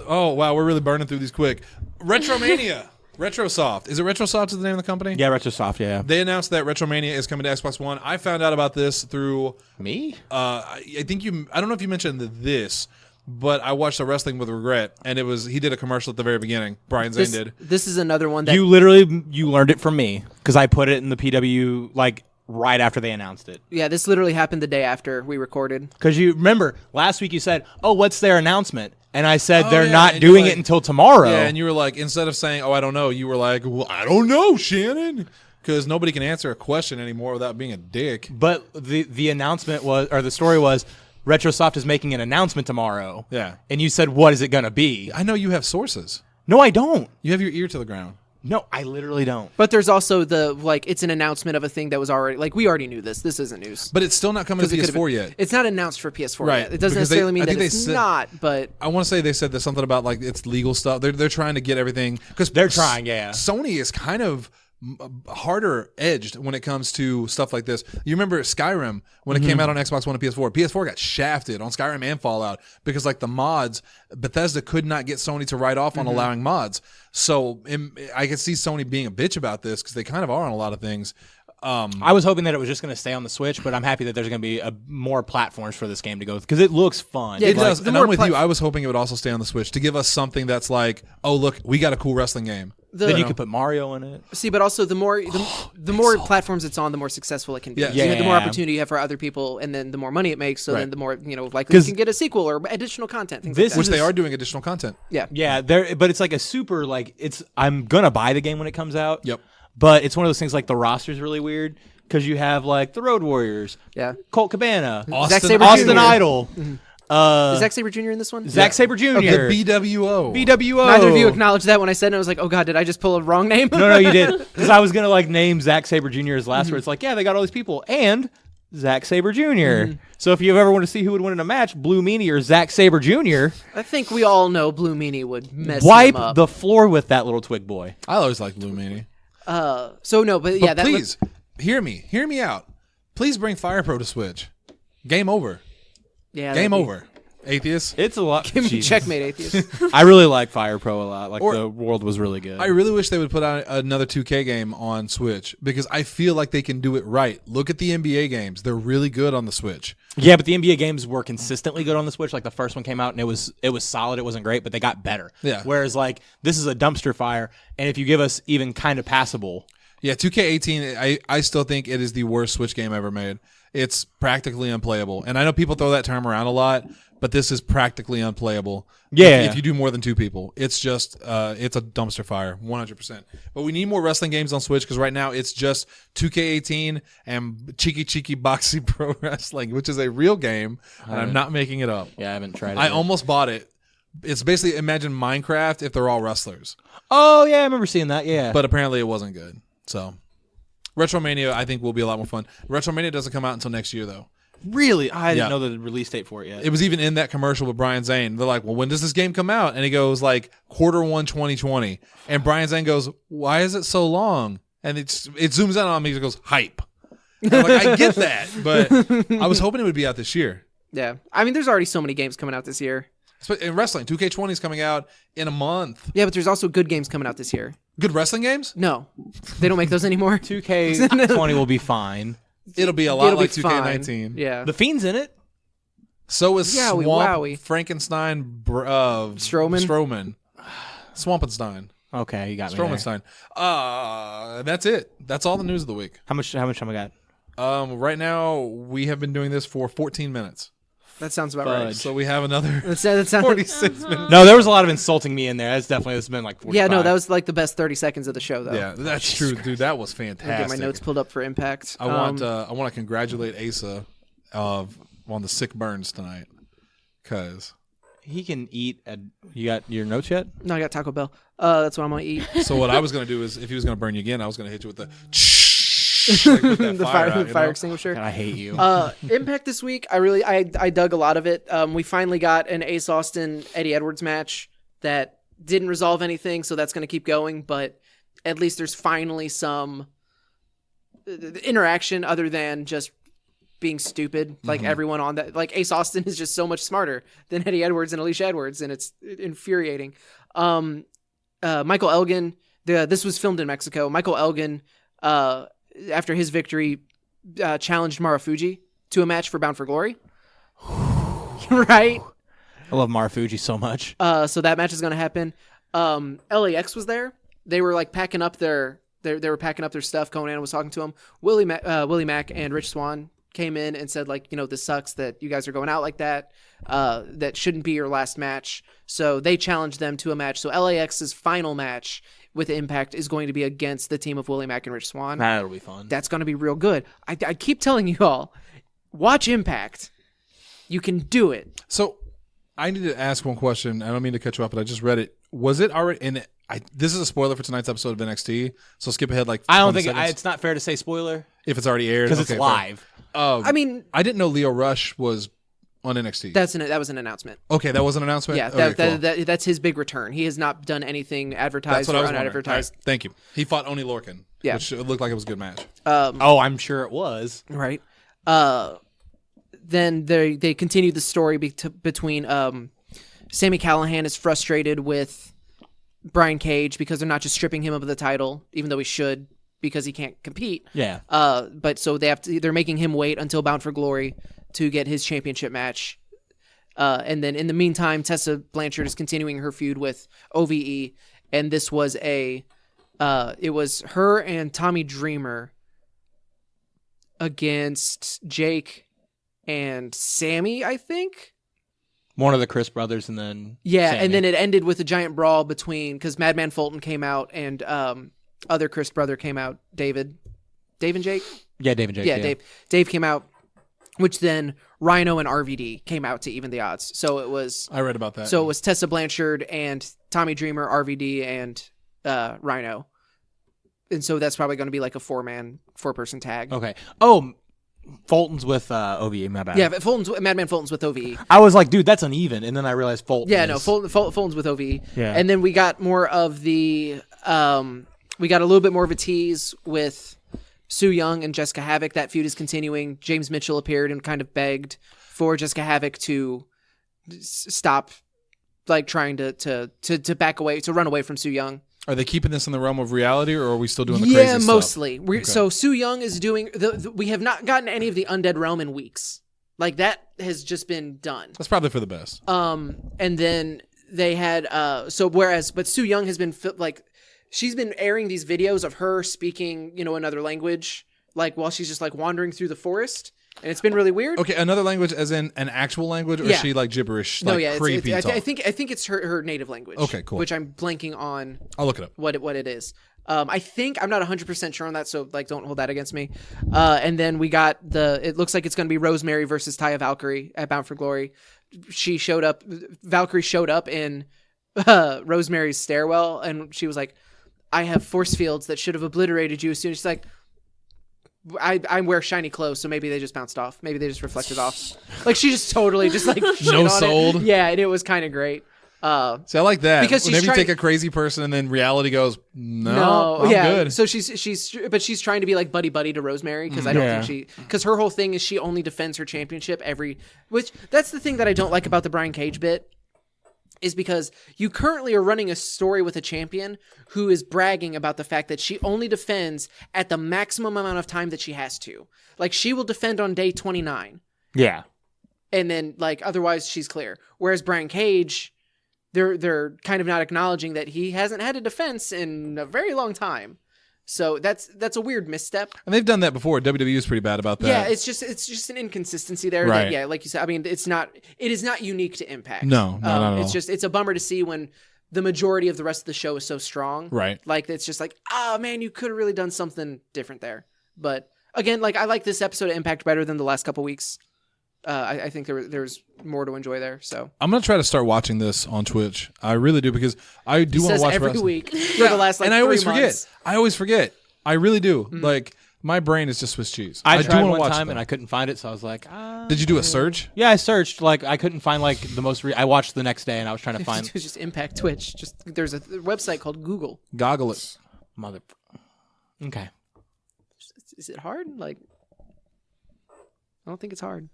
Oh wow, we're really burning through these quick. Retromania. Retrosoft. Is it Retrosoft is the name of the company? Yeah, Retrosoft, yeah. They announced that Retromania is coming to Xbox One. I found out about this through Me? I don't know if you mentioned this, but I watched a Wrestling with Regret, and he did a commercial at the very beginning. Brian Zane did. This is another one that You learned it from me because I put it in the PW like right after they announced it. Yeah, this literally happened the day after we recorded. Because you remember last week you said, "Oh, what's their announcement?" And I said they're yeah, not and you're doing like- it until tomorrow. Yeah, and you were like, instead of saying, "Oh, I don't know," you were like, "Well, I don't know, Shannon," because nobody can answer a question anymore without being a dick. But the announcement was, or the story was, Retrosoft is making an announcement tomorrow. Yeah. And you said, "What is it going to be?" I know you have sources. No, I don't. You have your ear to the ground. No, I literally don't. But there's also it's an announcement of a thing that was already, we already knew this. This isn't news. But it's still not coming to It could've PS4 been- yet. It's not announced for PS4 Right, yet. It doesn't because necessarily I mean that think they it's said- not, but I want to say they said there's something about like it's legal stuff. They're trying to get everything because They're trying, yeah. Sony is kind of harder edged when it comes to stuff like this. You remember Skyrim when it came out on Xbox One and PS4. PS4 got shafted on Skyrim and Fallout because like the mods, Bethesda could not get Sony to write off on allowing mods. So I can see Sony being a bitch about this because they kind of are on a lot of things. I was hoping that it was just going to stay on the Switch, but I'm happy that there's going to be more platforms for this game to go with because it looks fun. Yeah, It does, the and more I'm with you. I was hoping it would also stay on the Switch to give us something that's like, oh look, we got a cool wrestling game. Then you could put Mario in it. see, but also the more platforms it's on, the more successful it can be. Yeah. So, the more Yeah. opportunity you have for other people, and then the more money it makes. So Right. then the more likely you 'Cause can get a sequel or additional content. Things this like Which that. they are doing additional content. Yeah. Yeah, but it's like a super I'm gonna buy the game when it comes out. Yep. But it's one of those things like the roster's really weird because you have like the Road Warriors, Yeah. Colt Cabana, Zack Sabre Austin Jr. Idol, Is Zack Sabre Jr. in this one? Zack Sabre Jr. The BWO. BWO. Neither of you acknowledged that when I said it. I was like, oh god, did I just pull a wrong name? No, you did. Because I was gonna name Zack Sabre Jr. as last word. It's like, yeah, they got all these people and Zack Sabre Jr. So if you ever want to see who would win in a match, Blue Meanie or Zack Sabre Jr., I think we all know Blue Meanie would mess wipe him up. the floor with that little twig boy. I always like Blue Meanie. So no, but yeah, But please, hear me out. Please bring Fire Pro to Switch. Game over. yeah, Game that'd be- over. Atheist. It's a lot. Give me Jesus. checkmate, atheist. I really like Fire Pro a lot. Like Or- the world was really good. I really wish they would put out another 2K game on Switch because I feel like they can do it right. Look at the NBA games; they're really good on the Switch. Yeah, but the NBA games were consistently good on the Switch. Like the first one came out and it was solid. It wasn't great, but they got better. Yeah. Whereas like this is a dumpster fire, and if you give us even kind of passable, Yeah, 2K18. I still think it is the worst Switch game ever made. It's practically unplayable, and I know people throw that term around a lot, but this is practically unplayable. Yeah. if you do more than 2 people, it's just it's a dumpster fire, 100%. But we need more wrestling games on Switch because right now it's just 2K18 and Cheeky Boxy Pro Wrestling, which is a real game, and I'm not making it up. yeah, I haven't tried it. I yet. almost bought it. It's basically imagine Minecraft if they're all wrestlers, Oh yeah, I remember seeing that. Yeah, but apparently it wasn't good. So Retromania I think will be a lot more fun. Retromania doesn't come out until next year though. really, I Yeah. didn't know the release date for it yet. It was even in that commercial with Brian Zane. They're like, well, when does this game come out? And he goes like Q1 2020. And Brian Zane goes, why is it so long? And it zooms in on me. He goes, hype. And I'm like, I get that. But I was hoping it would be out this year. Yeah. I mean, there's already so many games coming out this year. In wrestling, 2K20 is coming out in a month. Yeah, but there's also good games coming out this year. Good wrestling games? No, they don't make those anymore. 2K20 will be fine. It'll be a lot It'll like be fine. 2K19. Yeah. The Fiend's in it. So is Yowie, Swamp wowie. Frankenstein Strowman? Swampenstein. Okay, you got me. There. Strowmanstein. That's it. That's all the news of the week. How much time I got? Right now, we have been doing this for 14 minutes. That sounds about right. Fudge. So we have another That sounds 46 minutes. No, there was a lot of insulting me in there. That's been like 45. Yeah, no, that was like the best 30 seconds of the show, though. Yeah, that's true, dude. That was I'll fantastic. get my notes pulled up for Impact. I want to congratulate Asa on the sick burns tonight, cause. He can eat. You got your notes yet? No, I got Taco Bell. That's what I'm gonna eat. So what I was gonna do is, if he was gonna burn you again, I was gonna hit you with the like with that the fire, out, fire you know? extinguisher. God, I hate you. Impact this week, I dug a lot of it. We finally got an Ace Austin Eddie Edwards match that didn't resolve anything, so that's going to keep going. But at least there's finally some interaction other than just being stupid. Like everyone on that, like Ace Austin is just so much smarter than Eddie Edwards and Alicia Edwards, and it's infuriating. Michael Elgin, this was filmed in Mexico. Michael Elgin, after his victory, challenged Marufuji to a match for Bound for Glory. Right? I love Marufuji so much. So that match is going to happen. LAX was there. They were like packing up they were packing up their stuff. Conan was talking to them. Willie Mack and Rich Swann came in and said, like, this sucks that you guys are going out like that. That shouldn't be your last match. So they challenged them to a match. So LAX's final match with Impact is going to be against the team of Willie Mack and Rich Swann. That'll be fun. That's going to be real good. I keep telling you all, watch Impact. You can do it. So I need to ask one question. I don't mean to cut you off, but I just read it. Was it already in? This is a spoiler for tonight's episode of NXT. So skip ahead like. I don't 20 think seconds. it's not fair to say spoiler If it's already aired because okay, it's fair. live. I mean, I didn't know Leo Rush was on NXT. that was an announcement. Okay, that was an announcement. Yeah, Okay, cool. that's his big return. He has not done anything advertised That's what I or was wondering. unadvertised. All right, thank you. He fought Oni Lorcan. Yeah. Which looked like it was a good match. Oh, I'm sure it was. Right. Then they continued the story between Sami Callihan is frustrated with Brian Cage because they're not just stripping him of the title, even though he should because he can't compete. Yeah. But so they're making him wait until Bound for Glory to get his championship match. And then in the meantime, Tessa Blanchard is continuing her feud with OVE, and this was it was her and Tommy Dreamer against Jake and Sammy, I think. One of the Chris brothers, and then Yeah, Sammy. and then it ended with a giant brawl because Madman Fulton came out and other Chris brother came out, Dave and Jake. Yeah, Dave and Jake. Yeah, Dave came out, which then Rhino and RVD came out to even the odds. So it was I read about that. So it was Tessa Blanchard and Tommy Dreamer, RVD, and Rhino. And so that's probably going to be like a four-person tag. Okay. Oh, Fulton's with OVE. My bad. Yeah, but Madman Fulton's with OVE. I was like, dude, that's uneven, and then I realized Fulton. Yeah, no, is- Fulton's with OVE. Yeah. And then we got more of we got a little bit more of a tease with Su Yung and Jessica Havoc. That feud is continuing. James Mitchell appeared and kind of begged for Jessica Havoc to stop like trying to back away, to run away from Su Yung. Are they keeping this in the realm of reality, or are we still doing the crazy stuff? Yeah, mostly. So Su Yung is doing we have not gotten any of the Undead Realm in weeks. Like that has just been done. That's probably for the best. And then they had but Su Yung has been like, she's been airing these videos of her speaking, another language, like while she's just like wandering through the forest. And it's been really weird. Okay, another language as in an actual language, or is she like gibberish, creepy talk? I think it's her native language. Okay, cool. Which I'm blanking on. I'll look it up. What it is. I think I'm not 100% sure on that, so like don't hold that against me. And then we got it looks like it's going to be Rosemary versus Taya Valkyrie at Bound for Glory. Valkyrie showed up in Rosemary's stairwell, and she was like, I have force fields that should have obliterated you as soon as she's like, I wear shiny clothes, so maybe they just bounced off. Maybe they just reflected off. Like she just totally just like shit on sold. it. Yeah, and it was kind of great. See, I like that. Because whenever you take a crazy person and then reality goes, no, I'm good. So she's trying to be like buddy to Rosemary, because I don't think because her whole thing is she only defends her championship which that's the thing that I don't like about the Brian Cage bit. Is because you currently are running a story with a champion who is bragging about the fact that she only defends at the maximum amount of time that she has to. Like, she will defend on day 29. Yeah. And then, like, otherwise she's clear. Whereas Brian Cage, they're kind of not acknowledging that he hasn't had a defense in a very long time. So that's a weird misstep. And they've done that before. WWE is pretty bad about that. Yeah, it's just an inconsistency there. Right. That, yeah, like you said, I mean, it is not unique to Impact. No, not at all. It's a bummer to see when the majority of the rest of the show is so strong. Right. Like, it's just like, oh man, you could have really done something different there. But again, like, I like this episode of Impact better than the last couple weeks. I think there's more to enjoy there. So I'm gonna try to start watching this on Twitch. I really do, because I do want to watch every wrestling week for the last and I 3 always months. forget. I always forget. I really do. Like, my brain is just Swiss cheese. I do tried wanna one watch time them. and I couldn't find it, so I was like, Did you do a search? yeah, I searched. Like, I couldn't find like the most. I watched the next day and I was trying to find It was just Impact Twitch. Just there's a website called Google. Goggle it. mother. Okay. Is it hard? Like, I don't think it's hard.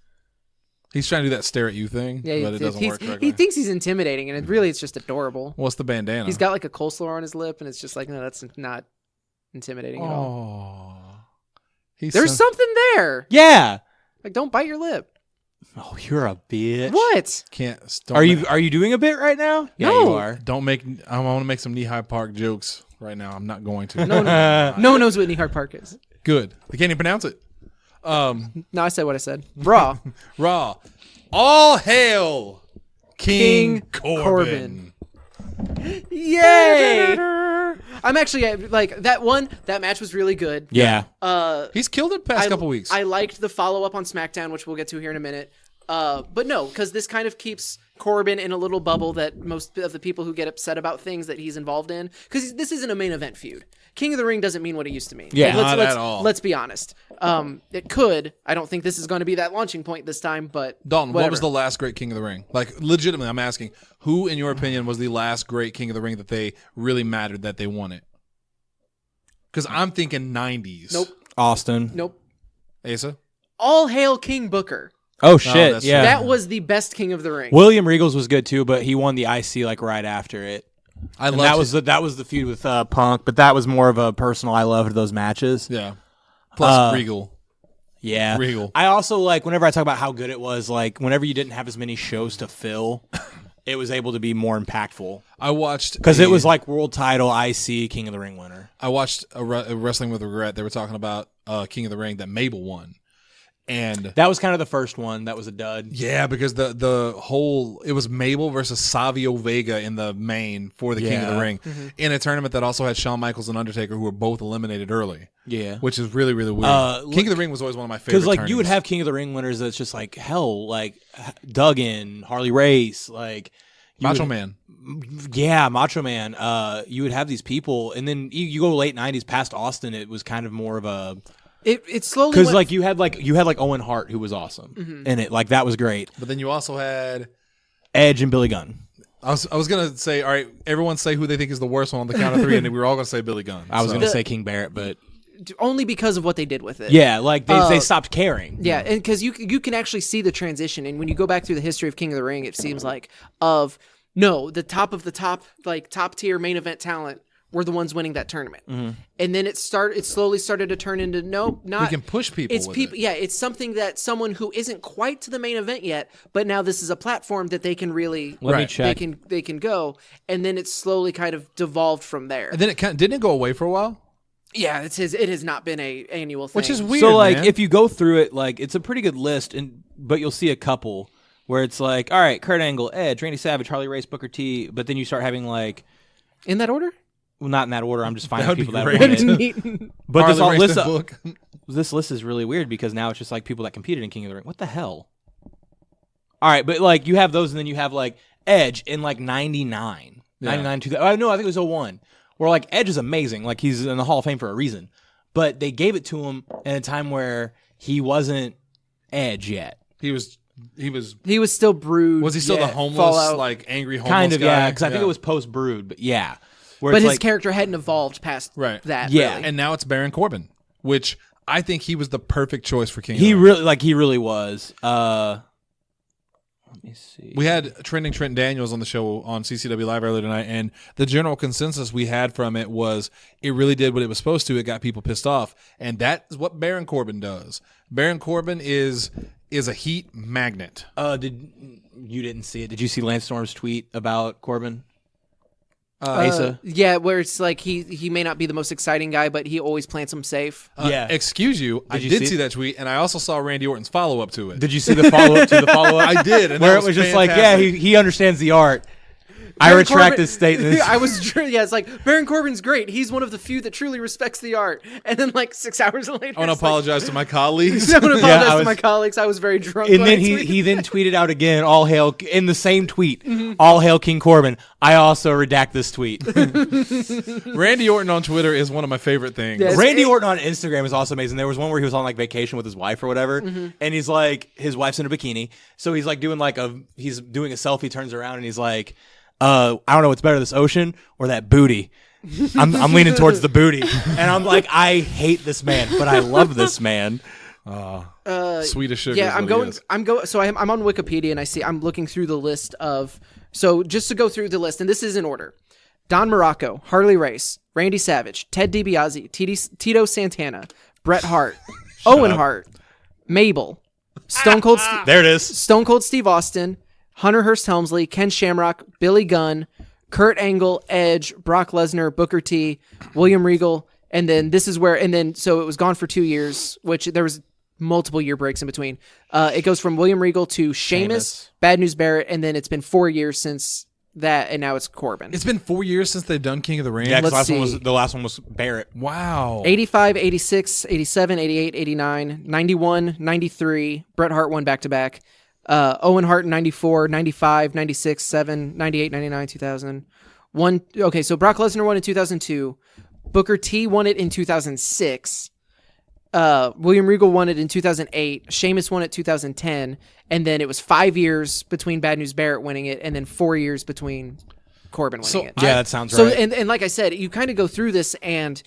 He's trying to do that stare at you thing, Yeah, but it doesn't work correctly. He thinks he's intimidating, and it's just adorable. What's the bandana? He's got like a coleslaw on his lip, and it's just like, no, that's not intimidating at all. There's something there. Yeah. Like, don't bite your lip. Oh, you're a bitch. What? Are you doing a bit right now? Yeah, No. you are. Don't make. I want to make some knee-high park jokes right now. I'm not going to. No one knows what Knee Hard Park is. Good. They can't even pronounce it. No, I said what I said. Raw. Raw. All hail King Corbin. Yay! I'm actually like that match was really good. Yeah. He's killed it past couple weeks. I liked the follow-up on SmackDown, which we'll get to here in a minute. But no, because this kind of keeps Corbin in a little bubble that most of the people who get upset about things that he's involved in, because this isn't a main event feud. King of the Ring doesn't mean what it used to mean. Yeah, not at all. Let's be honest. It could. I don't think this is going to be that launching point this time, but Dalton, whatever. what was the last great King of the Ring? Like, legitimately, I'm asking, who, in your opinion, was the last great King of the Ring that they really mattered that they won it? Because I'm thinking 90s. Nope. Austin. Nope. Asa? All hail King Booker. Oh shit. that's Yeah. That was the best King of the Ring. William Regals was good too, but he won the IC like right after it. I And love that was the feud with Punk, but that was more of a personal. I loved those matches. Yeah. Plus Regal. Yeah. Regal. I also like whenever I talk about how good it was, like whenever you didn't have as many shows to fill, it was able to be more impactful. I watched Because it was like world title, IC, King of the Ring winner. I watched a Wrestling with Regret. They were talking about King of the Ring that Mabel won. And That was kind of the first one. That was a dud. yeah, because the whole, it was Mabel versus Savio Vega in the main for the King of the Yeah. Ring in a tournament that also had Shawn Michaels and Undertaker, who were both eliminated early. Yeah. Which is really, really weird. King of the Ring was always one of my favorite. Because like you would tourneys. have King of the Ring winners that's just like hell, like Duggan, Harley Race, like Macho Man. Yeah, Macho Man. You would have these people, and then you go late '90s past Austin. It was kind of more of a It slowly because went- like you had like Owen Hart, who was awesome in it. Like that was great. But then you also had Edge and Billy Gunn. I was gonna say, all right, everyone say who they think is the worst one on the count of three, and then we were all gonna say Billy Gunn. I was So- going to say King Barrett, but only because of what they did with it. Yeah, like they stopped caring. Yeah, and because you can actually see the transition, and when you go back through the history of King of the Ring, it seems like the top of the top, like top tier main event talent were the ones winning that tournament, and then it slowly started to turn into we can push people. It's with people. it. Yeah, it's something that someone who isn't quite to the main event yet, but now this is a platform that they can really Let me check. They can go, and then it's slowly kind of devolved from there. And then didn't it go away for a while? Yeah, it has not been a annual thing, Which is weird. So like man. if you go through it, like it's a pretty good list, but you'll see a couple where it's like, all right, Kurt Angle, Edge, Randy Savage, Harley Race, Booker T, but then you start having like, in that order. well, not in that order. I'm just finding would be people that great. won it. But Harley Race and Book. this list is really weird because now it's just like people that competed in King of the Ring. What the hell? All right, but like you have those, and then you have like Edge in like 99, 99, 2000. No, I think it was 01. Where like Edge is amazing, like he's in the Hall of Fame for a reason, but they gave it to him at a time where he wasn't Edge yet. He was still Brood. Was he still the homeless, Fallout. like angry homeless Kind of, guy? yeah, because I think it was post Brood, but yeah. Where But it's his like, character hadn't evolved past that. Yeah. really. And now it's Baron Corbin, which I think he was the perfect choice for King. he of the Ring. really was. Let me see. We had Trending Trent Daniels on the show on CCW Live earlier tonight, and the general consensus we had from it was it really did what it was supposed to. It got people pissed off, and that is what Baron Corbin does. Baron Corbin is a heat magnet. You didn't see it? Did you see Lance Storm's tweet about Corbin? Asa? Yeah, where it's like he may not be the most exciting guy, but he always plants them safe. Yeah. Excuse you, I you did see see it? that tweet, and I also saw Randy Orton's follow up to it. Did you see the follow up to the follow up? I did, and Where that it was just like, yeah, fantastic. he understands the art. I Baron retract Corbin- this statement. I was yeah, it's like Baron Corbin's great. He's one of the few that truly respects the art. And then like 6 hours later, I want to it's like, apologize to my colleagues. I want to apologize I to was- my colleagues. I was very drunk. And when then I tweeted. he then tweeted out again, all hail, in the same tweet, all hail King Corbin. I also redact this tweet. Randy Orton on Twitter is one of my favorite things. Yes. Randy Orton on Instagram is also amazing. There was one where he was on like vacation with his wife or whatever, and he's like, his wife's in a bikini, so he's like doing he's doing a selfie, turns around and he's like, I don't know what's better, this ocean or that booty. I'm leaning towards the booty, and I'm like, I hate this man, but I love this man. Sweet as sugar. Yeah, is I'm what he going. is. So I'm on Wikipedia and I'm looking through the list of. So just to go through the list, and this is in order: Don Morocco, Harley Race, Randy Savage, Ted DiBiase, Tito Santana, Bret Hart, Owen Hart, Mabel, Stone Cold Steve Austin, Hunter Hearst Helmsley, Ken Shamrock, Billy Gunn, Kurt Angle, Edge, Brock Lesnar, Booker T, William Regal, and then this is where, and then so it was gone for 2 years, which there was multiple year breaks in between. It goes from William Regal to Sheamus, Bad News Barrett, and then it's been 4 years since that, and now it's Corbin. It's been 4 years since they've done King of the Ring. Yeah, Let's the last one was Barrett. Wow. 85, 86, 87, 88, 89, 91, 93. Bret Hart won back-to-back. Owen Hart in 94, 95, 96, 7, 98, 99, 2000. Okay, so Brock Lesnar won in 2002. Booker T won it in 2006. William Regal won it in 2008. Sheamus won it 2010. And then it was 5 years between Bad News Barrett winning it, and then 4 years between Corbin winning it. Yeah, that sounds So, right. and like I said, you kind of go through this, and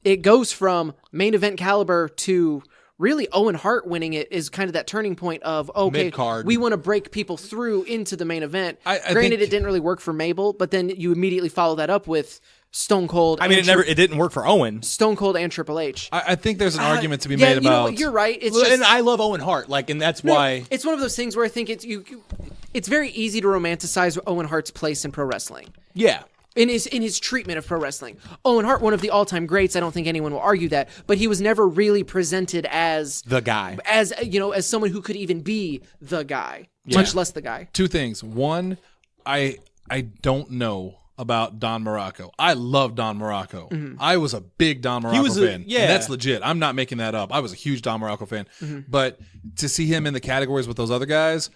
it goes from main event caliber to really Owen Hart winning it is kind of that turning point of, okay, Mid-card. we want to break people through into the main event. I Granted, think- it didn't really work for Mabel, but then you immediately follow that up with Stone Cold. I mean, and it didn't work for Owen. Stone Cold and Triple H. I think there's an argument to be Yeah, made you know about. what, you're right. It's Well, just, and I love Owen Hart, and that's why. it's one of those things where I think it's very easy to romanticize Owen Hart's place in pro wrestling. Yeah. In his treatment of pro wrestling. Owen Hart, one of the all-time greats, I don't think anyone will argue that, but he was never really presented as The guy. as someone who could even be the guy, much less the guy. Two things. One, I don't know about Don Morocco. I love Don Morocco. I was a big Don Morocco was fan. yeah. And that's legit. I'm not making that up. I was a huge Don Morocco fan. But to see him in the categories with those other guys,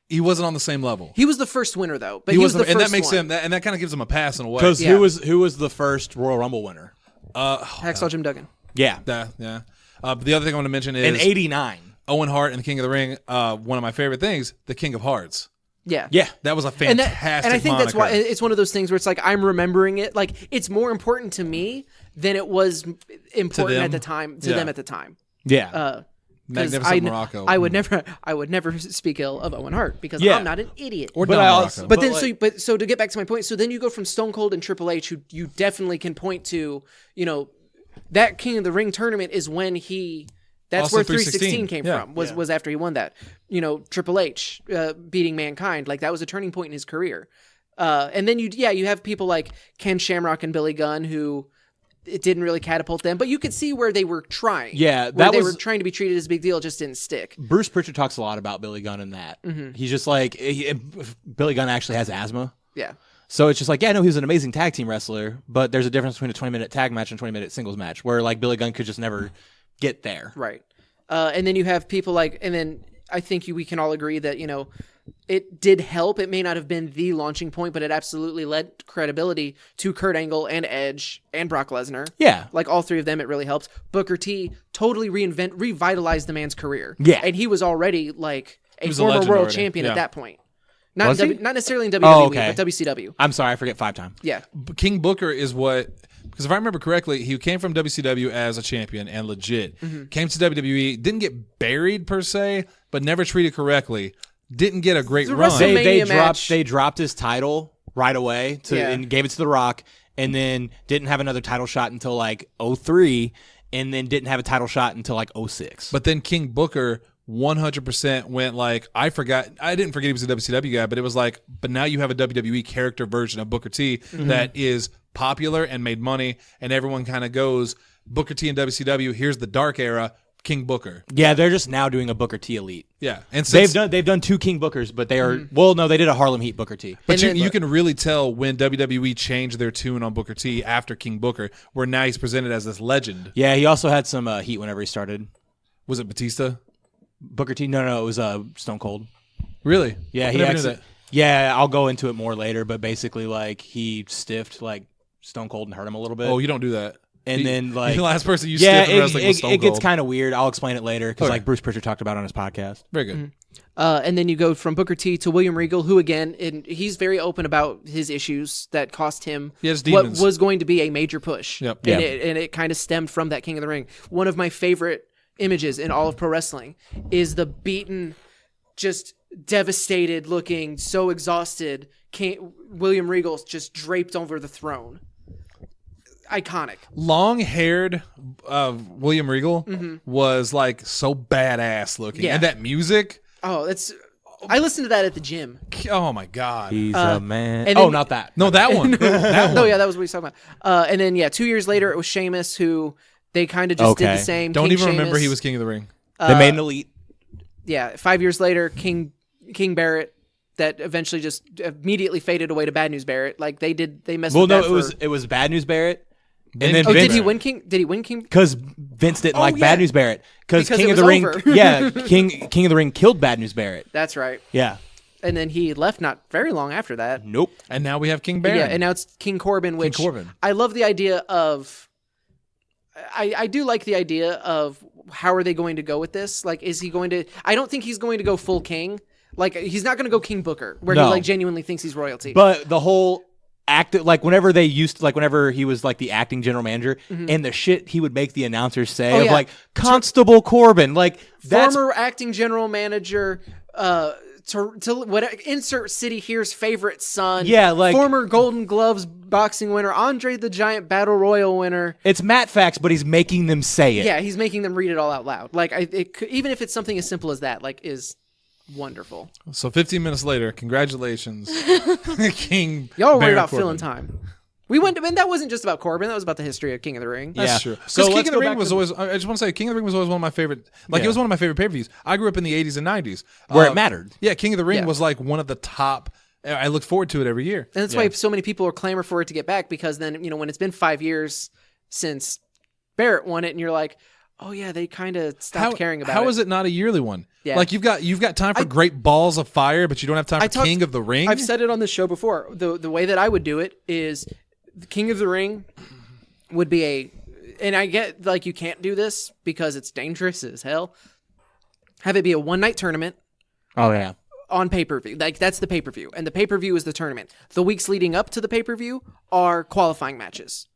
he wasn't on the same level. He was the first winner, though. But he was the first and that makes one. him, and that kind of gives him a pass in a way. Because Yeah. who was the first Royal Rumble winner? Hacksaw Jim Duggan. Yeah. Yeah. But the other thing I want to mention is In '89. Owen Hart and the King of the Ring. One of my favorite things, the King of Hearts. Yeah. Yeah. That was a And, fantastic and I think that's why moniker. it's one of those things where it's like I'm remembering it. Like it's more important to me than it was important them? at the time to Yeah. them at the time. Yeah. 'Cause Magnificent Morocco. I would never speak ill of Owen Hart because Yeah. I'm not an idiot. or but Don I Morocco. also- But then, like- so to get back to my point, so then you go from Stone Cold and Triple H, who you definitely can point to, that King of the Ring tournament is when that's Also where 316 316 came yeah. from, was after he won that. Triple H beating Mankind, like that was a turning point in his career. And then you have people like Ken Shamrock and Billy Gunn who it didn't really catapult them, but you could see where they were trying. Yeah, where that they was- were trying to be treated as a big deal, it just didn't stick. Bruce Pritchard talks a lot about Billy Gunn in that. He's just like, Billy Gunn actually has asthma. Yeah. So it's just like, yeah, no, he was an amazing tag team wrestler, but there's a difference between a 20-minute tag match and a 20-minute singles match where like Billy Gunn could just never get there. Right. And then you have people like, and then I think we can all agree that, it did help. It may not have been the launching point, but it absolutely led credibility to Kurt Angle and Edge and Brock Lesnar. Yeah. Like all three of them, it really helped. Booker T totally revitalized the man's career. Yeah. And he was already like a was a former legend world already. champion Yeah. at that point. Not Was he? not necessarily in WWE, Oh, okay. but WCW. I'm sorry, I forget 5-time. Yeah. King Booker is what, because if I remember correctly, he came from WCW as a champion and legit. Came to WWE, didn't get buried per se, but never treated correctly. Didn't get a great a run. WrestleMania They match. dropped his title right away and gave it to The Rock, and then didn't have another title shot until like 03, and then didn't have a title shot until like 06. But then King Booker 100% went like, I didn't forget he was a WCW guy, but it was like, but now you have a WWE character version of Booker T that is popular and made money, and everyone kind of goes, Booker T and WCW, here's the dark era, King Booker. Yeah, they're just now doing a Booker T Elite. Yeah. And They've since, done 2 King Bookers, but they are well, no, they did a Harlem Heat Booker T. but And you then- can really tell when WWE changed their tune on Booker T after King Booker, where now he's presented as this legend. Yeah, he also had some heat whenever he started. Was it Batista? Booker T? No, it was Stone Cold. Really? Yeah, I he never knew actually. that. Yeah, I'll go into it more later, but basically, like he stiffed like Stone Cold and hurt him a little bit. Oh, you don't do that. And You- then, like- the last person you yeah, stiff in wrestling was Stone it gets Cold. kind of weird. I'll explain it later because Okay. like Bruce Pritchard talked about it on his podcast. Very good. And then you go from Booker T to William Regal, who again, he's very open about his issues that cost him He has what demons. was going to be a major push. Yep. And, Yeah. it kind of stemmed from that King of the Ring. One of my favorite images in all of pro wrestling is the beaten, just devastated looking, so exhausted William Regal just draped over the throne. Iconic. Long-haired William Regal was like so badass looking, Yeah. and that music. Oh, I listened to that at the gym. Oh my god! He's a man. and Oh, then- not that. No, that one. That one. Oh yeah, that was what we were talking about. And then 2 years later, it was Sheamus, who they kind of just did Okay. the same. Don't King even remember Sheamus. he was King of the Ring. They made an elite. Yeah, 5 years later, King Barrett, that eventually just immediately faded away to Bad News Barrett. Like they messed. Well, with no, that it was Bad News Barrett, Then- and then Oh, Did Vince, he win King? Did he win King? because Vince didn't like yeah. Bad News Barrett because Because King it of the was Ring. over. Yeah, King of the Ring killed Bad News Barrett. That's right. Yeah. And then he left not very long after that. Nope. And now we have King But Baron. yeah, and now it's King Corbin, which Corbin. I love the idea of. I do like the idea of how are they going to go with this? Like, is he going to? I don't think he's going to go full king. Like, he's not going to go King Booker, where he No. like genuinely thinks he's royalty. But the whole act, like whenever he was like the acting general manager, and the shit he would make the announcers say Mm-hmm. Oh, of yeah. like Constable Corbin, like that's Former acting general manager, insert city here's favorite son. Yeah, like- former Golden Gloves boxing winner, Andre the Giant Battle Royal winner. it's Matt Fax, but he's making them say it. Yeah, he's making them read it all out loud. Like, even if it's something as simple as that, like, is wonderful. So 15 minutes later, congratulations, King. Y'all were worried Baron about Corbin. filling time. We went, and that wasn't just about Corbin. That was about the history of King of the Ring. That's Yeah. true. So Because let's King of go the Ring back was to- always. I just want to say, King of the Ring was always one of my favorite. Like it Yeah. was one of my favorite pay-per-views. I grew up in the 80s and 90s, Where it mattered. Yeah, King of the Ring Yeah. was like one of the top. I look forward to it every year. And that's why so many people are clamor for it to get back, because then, when it's been 5 years since Barrett won it, and you're like, oh yeah, they kind of stopped caring about it. How is it not a yearly one? Yeah. Like you've got time for Great Balls of Fire, but you don't have time for King of the Ring. I've said it on this show before. The way that I would do it is the King of the Ring would be and I get like you can't do this because it's dangerous as hell. Have it be a one-night tournament. Oh yeah. on pay-per-view. Like, that's the pay-per-view. And the pay-per-view is the tournament. The weeks leading up to the pay-per-view are qualifying matches.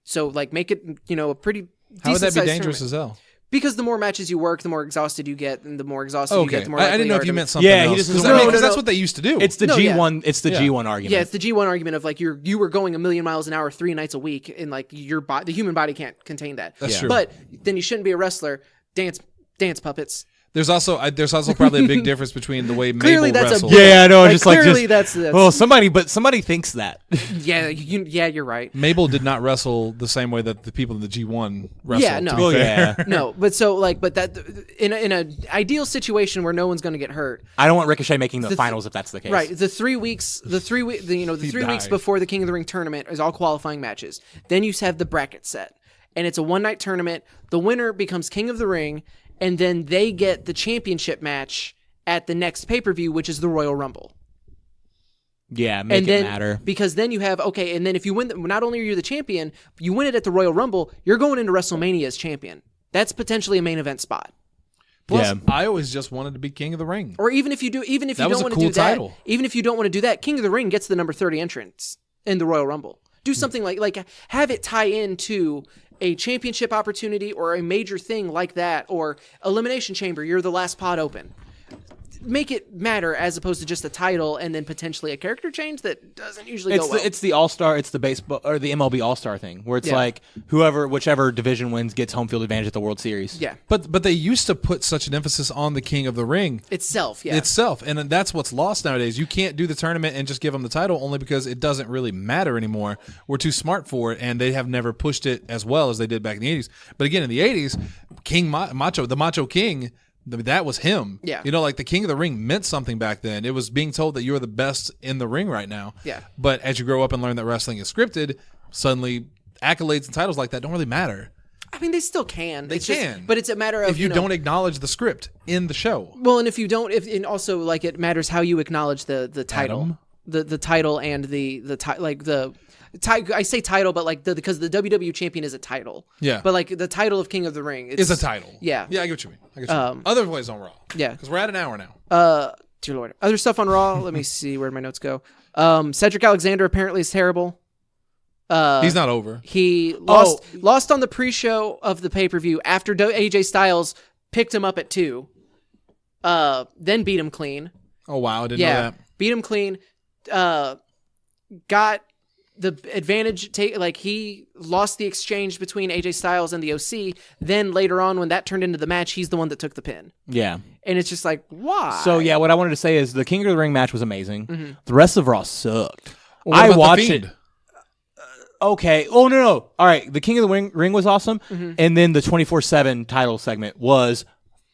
So, like, make it, a pretty How would that be decent-sized dangerous tournament. as hell? Because the more matches you work, the more exhausted you get, and the more exhausted you get, the more I likely didn't know you if are you to- meant something Yeah, he else. just Because doesn't- that's what they used to do. It's the No, G1. It's the Yeah. G1 argument. Yeah, it's the G1 argument of like you were going a million miles an hour 3 nights a week, and like the human body can't contain that. That's true. But then you shouldn't be a wrestler. Dance puppets. There's also probably a big difference between the way Clearly Mabel that's a- wrestled. Yeah, I know. Like, just like clearly just. that's Well, somebody thinks that. yeah, you're right. Mabel did not wrestle the same way that the people in the G1 wrestled. Yeah, no. to be Oh, fair. yeah. No, but that in an ideal situation where no one's going to get hurt, I don't want Ricochet making the finals if that's the case. right? The 3 weeks, the 3 weeks died. before the King of the Ring tournament is all qualifying matches. Then you have the bracket set, and it's a one-night tournament. The winner becomes King of the Ring, and then they get the championship match at the next pay-per-view, which is the Royal Rumble. Yeah, make And it then, matter. because then you have, and then if you win, not only are you the champion, you win it at the Royal Rumble, you're going into WrestleMania as champion. That's potentially a main event spot. Plus, Yeah. I always just wanted to be King of the Ring. Or even if you don't was a want to cool do that, title. even if you don't want to do that, King of the Ring gets the number 30 entrance in the Royal Rumble. Do something like have it tie into a championship opportunity or a major thing like that, or Elimination Chamber, you're the last pod open. Make it matter as opposed to just a title and then potentially a character change that doesn't usually go well. It's the All-Star, it's the baseball or the MLB All-Star thing where it's Yeah. like whichever division wins gets home field advantage at the World Series. Yeah. But they used to put such an emphasis on the King of the Ring Itself, yeah. itself, and that's what's lost nowadays. You can't do the tournament and just give them the title only because it doesn't really matter anymore. We're too smart for it, and they have never pushed it as well as they did back in the 80s. But again, in the 80s, King Macho, the Macho King, that was him. Yeah. Like the King of the Ring meant something back then. It was being told that you were the best in the ring right now. Yeah. But as you grow up and learn that wrestling is scripted, suddenly accolades and titles like that don't really matter I mean, they still can. They It's just- can. but it's a matter of if you don't acknowledge the script in the show. Well, and if you don't, and also like it matters how you acknowledge the title, Adam? the title and I say title, but like because the WWE champion is a title. Yeah. But like the title of King of the Ring Is a title. Yeah. Yeah, I get what you mean. Other plays on Raw. Yeah. Because we're at an hour now. Dear Lord. Other stuff on Raw. Let me see where my notes go. Cedric Alexander apparently is terrible. He's not over. He lost on the pre-show of the pay-per-view after AJ Styles picked him up at 2. Then beat him clean. Oh, wow. I didn't know Yeah, that. beat him clean. Got the advantage. He lost the exchange between AJ Styles and the OC. Then later on, when that turned into the match, he's the one that took the pin. Yeah. And it's just like, why? So yeah, what I wanted to say is the King of the Ring match was amazing. The rest of Raw sucked. What I about the watched Fiend? it. Okay. Oh no. All right. The King of the Ring was awesome, and then the 24/7 title segment was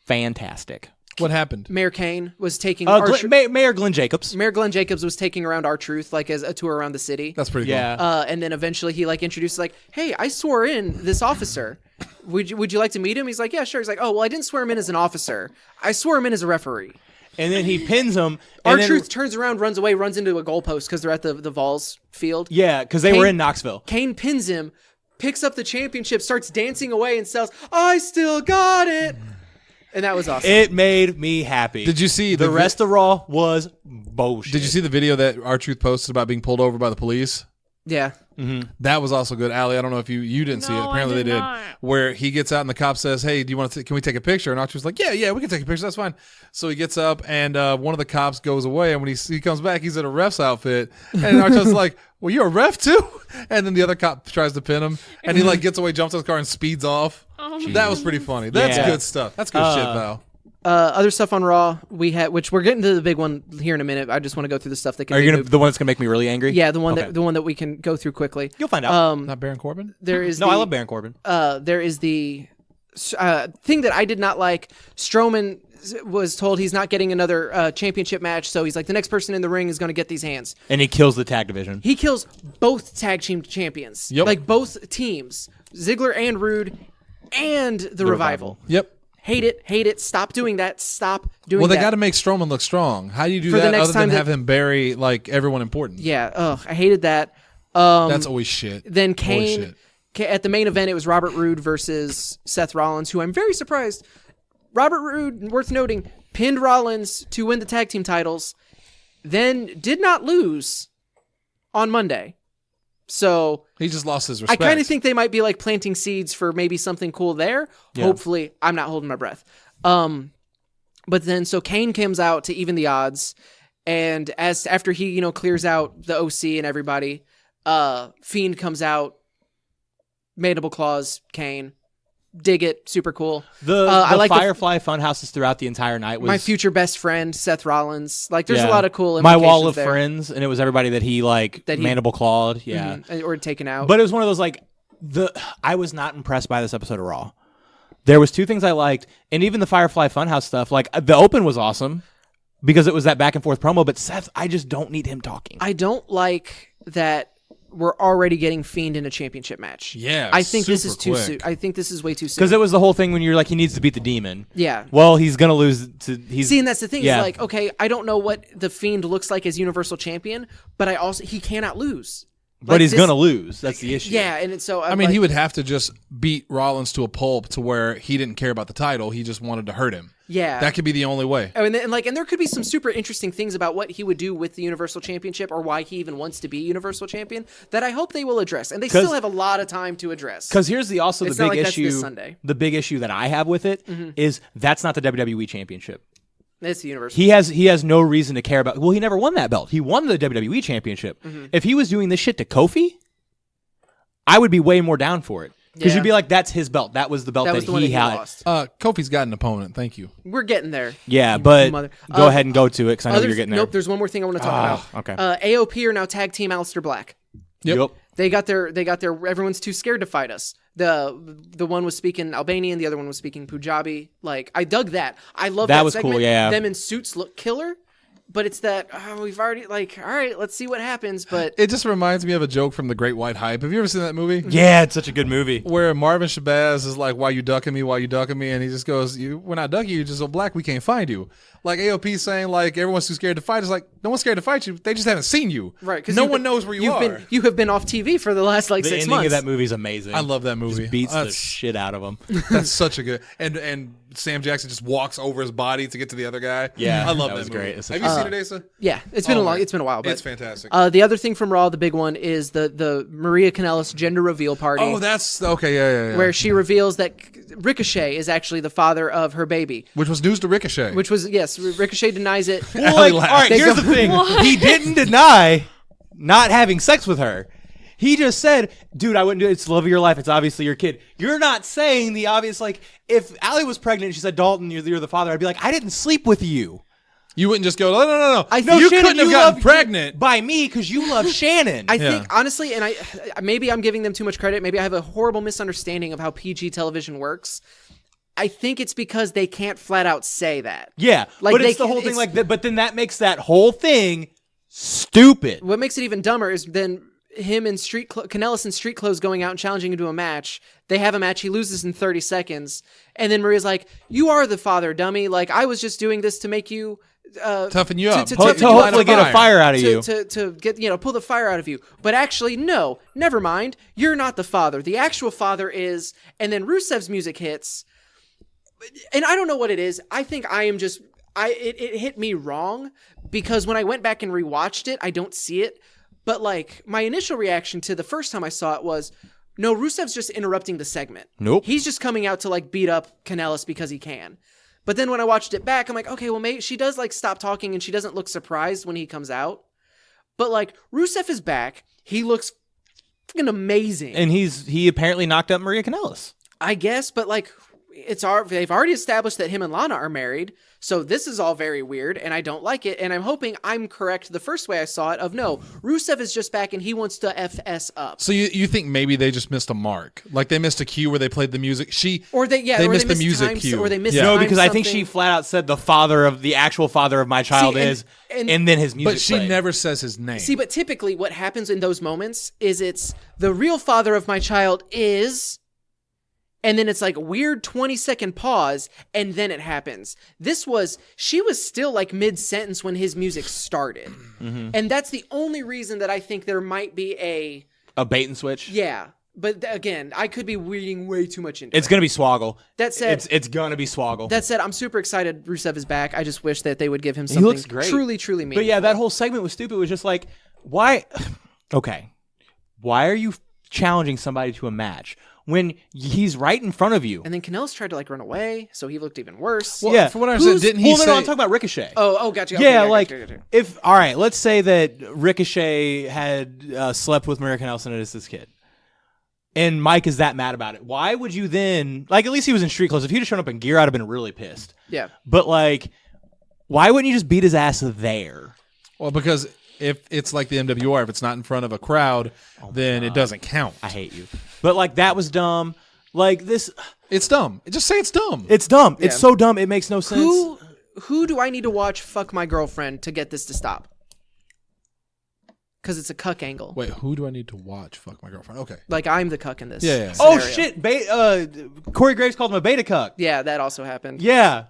fantastic. What happened? Mayor Kane was taking Mayor Glenn Jacobs. Mayor Glenn Jacobs was taking around R-Truth like as a tour around the city. That's pretty cool. Yeah. And then eventually he introduced hey, I swore in this officer. Would you like to meet him? He's like, yeah, sure. He's like, oh, well, I didn't swear him in as an officer. I swore him in as a referee. And then he pins him. And R-Truth turns around, runs away, runs into a goalpost because they're at the Vols field. Yeah, because they were in Knoxville. Kane pins him, picks up the championship, starts dancing away, and sells, I still got it. And that was awesome. It made me happy. Did you see the rest of Raw was bullshit? Did you see the video that R-Truth posted about being pulled over by the police? Yeah. That was also good. Allie, I don't know if you didn't see it. No, Apparently I they did did. not. Where he gets out and the cop says, hey, do you want to? Can we take a picture? And R-Truth's like, yeah, we can take a picture. That's fine. So he gets up and one of the cops goes away. And when he comes back, he's in a ref's outfit. And R-Truth's like, well, you're a ref too? And then the other cop tries to pin him. And he gets away, jumps in his car and speeds off. That was pretty funny. That's Yeah. good stuff. That's good shit, Val. Other stuff on Raw we had, which we're getting to the big one here in a minute. I just want to go through the stuff that can. Are you be gonna moved. the one that's gonna make me really angry? Yeah, the one Okay. that we can go through quickly. You'll find out. Not Baron Corbin? There is no, I love Baron Corbin. there is the thing that I did not like. Strowman was told he's not getting another championship match, so he's like, the next person in the ring is going to get these hands. And he kills the tag division. He kills both tag team champions, Yep. like both teams, Ziggler and Rude, and the Revival. Yep. Hate it. Stop doing that. Stop doing Well, that. they got to make Strowman look strong. How do you do For the that next other than time that- have him bury everyone important? Yeah. I hated that. That's always shit. Then Always Kane, shit. at the main event, it was Robert Roode versus Seth Rollins, who I'm very surprised. Robert Roode, worth noting, pinned Rollins to win the tag team titles, then did not lose on Monday. So he just lost his respect. I kind of think they might be like planting seeds for maybe something cool there. Yeah. Hopefully, I'm not holding my breath. But then so Kane comes out to even the odds, and after he clears out the OC and everybody, Fiend comes out, Mandible Claws, Kane. Dig it, super cool. The I like Firefly Funhouses throughout the entire night was my future best friend Seth Rollins. Like, there's a lot of cool. My wall of there. friends, and it was everybody that he mandible clawed, or taken out. But it was one of those I was not impressed by this episode of Raw. There was two things I liked, and even the Firefly Funhouse stuff. Like the open was awesome because it was that back and forth promo. But Seth, I just don't need him talking. I don't like that. We're already getting Fiend in a championship match. Yeah, I think this is super too soon. quick. I think this is way too soon. Because it was the whole thing when you're like, he needs to beat the demon. Yeah. Well, he's gonna lose. See, and that's the thing. Is okay, I don't know what the Fiend looks like as Universal Champion, but he cannot lose. But he's gonna lose. That's the issue. Yeah, and so I mean, he would have to just beat Rollins to a pulp to where he didn't care about the title. He just wanted to hurt him. Yeah, that could be the only way. And there could be some super interesting things about what he would do with the Universal Championship, or why he even wants to be Universal Champion, that I hope they will address, and they still have a lot of time to address. Because here's the big issue. This Sunday. The big issue that I have with it is that's not the WWE Championship. It's the Universal. He has no reason to care about. Well, he never won that belt. He won the WWE Championship. If he was doing this shit to Kofi, I would be way more down for it. Because you'd be like, that's his belt. That was the belt that he had. Lost. Kofi's got an opponent. Thank you. We're getting there. Yeah, but go ahead and go to it because I know you're getting there. Nope, there's one more thing I want to talk about. Okay. AOP are now tag team Aleister Black. Yep. They got their everyone's too scared to fight us. The one was speaking Albanian, the other one was speaking Punjabi. Like, I dug that. I love that was segment. Cool, yeah. Them in suits look killer. But it's that we've already all right, let's see what happens. But it just reminds me of a joke from The Great White Hype. Have you ever seen that movie? Yeah, it's such a good movie. Where Marvin Shabazz is like, "Why you ducking me? Why you ducking me?" And he just goes, "We're not ducking you. You're just so black. We can't find you." Like AOP saying, like everyone's too scared to fight. It's like no one's scared to fight you. They just haven't seen you. Right? Because no one knows where you are. You have been off TV for the last 6 months. The ending of that movie is amazing. I love that movie. Just beats the shit out of him. That's such a good and Sam Jackson just walks over his body to get to the other guy. Yeah, I love that was movie. Great. Have you seen it, Asa? Yeah, it's been it's been a while. But, it's fantastic. The other thing from Raw, the big one, is the Maria Kanellis gender reveal party. Oh, that's okay. Yeah. Where she reveals that Ricochet is actually the father of her baby. Which was news to Ricochet. Which was, yes, Ricochet denies it. Well, all right, here's the thing. He didn't deny not having sex with her. He just said, dude, I wouldn't do it. It's the love of your life. It's obviously your kid. You're not saying the obvious, like, if Allie was pregnant and she said, Dalton, you're the father, I'd be like, I didn't sleep with you. You wouldn't just go, no. You couldn't have gotten pregnant by me because you love Shannon. I think, honestly, and maybe I'm giving them too much credit. Maybe I have a horrible misunderstanding of how PG television works. I think it's because they can't flat out say that. Yeah, like but it's the whole thing like that. But then that makes that whole thing stupid. What makes it even dumber is then him in Kanellis in street clothes going out and challenging him to a match. They have a match. He loses in 30 seconds. And then Maria's like, you are the father, dummy. Like, I was just doing this to make you... toughen you up. To hopefully get a fire out of you. To get, pull the fire out of you. But actually, no. Never mind. You're not the father. The actual father is... And then Rusev's music hits. And I don't know what it is. I think I am just... It hit me wrong. Because when I went back and rewatched it, I don't see it. But, like, my initial reaction to the first time I saw it was, no, Rusev's just interrupting the segment. Nope. He's just coming out to, like, beat up Kanellis because he can. But then when I watched it back, I'm like, okay, well, maybe she does, like, stop talking and she doesn't look surprised when he comes out. But, like, Rusev is back. He looks fucking amazing. And he apparently knocked up Maria Kanellis. I guess, but, like, they've already established that him and Lana are married, so this is all very weird, and I don't like it, and I'm hoping I'm correct the first way I saw it of, no, Rusev is just back and he wants to FS up. So you think maybe they just missed a mark? Like they missed a cue where they played the music? They missed the music cue. Or they missed No, because I think she flat out said the actual father of my child and then his music But she never says his name. See, but typically what happens in those moments is it's the real father of my child is... And then it's like a weird 20-second pause, and then it happens. She was still like mid-sentence when his music started. Mm-hmm. And that's the only reason that I think there might be a bait and switch? Yeah. But again, I could be reading way too much into It's it. gonna be Swoggle. That said, it's gonna be Swoggle. that said, I'm super excited Rusev is back. I just wish that they would give him something looks great. truly meaningful. But yeah, that whole segment was stupid. It was just like, why? Okay, why are you challenging somebody to a match when he's right in front of you? And then Kanellis tried to like run away, so he looked even worse. Well, from what I understand, didn't he well, say? no, I'm talking about Ricochet. Oh, gotcha. Yeah, Okay, like gotcha. if all right, let's say that Ricochet had slept with Maria Kanellis and is this kid, and Mike is that mad about it. Why would you then like? At least he was in street clothes. If he'd have shown up in gear, I'd have been really pissed. Yeah. But like, why wouldn't you just beat his ass there? Well, because if it's like the MWR, if it's not in front of a crowd, then it doesn't count. I hate you. But like that was dumb. Like this, It's dumb. Just say it's dumb. it's dumb. It's Yeah. so dumb. It makes no sense. Who do I need to watch fuck my girlfriend to get this to stop? Because it's a cuck angle. Wait, who do I need to watch? Fuck my girlfriend. Okay. Like I'm the cuck in this. Yeah. Oh scenario. shit! Corey Graves called him a beta cuck. Yeah, that also happened. Yeah.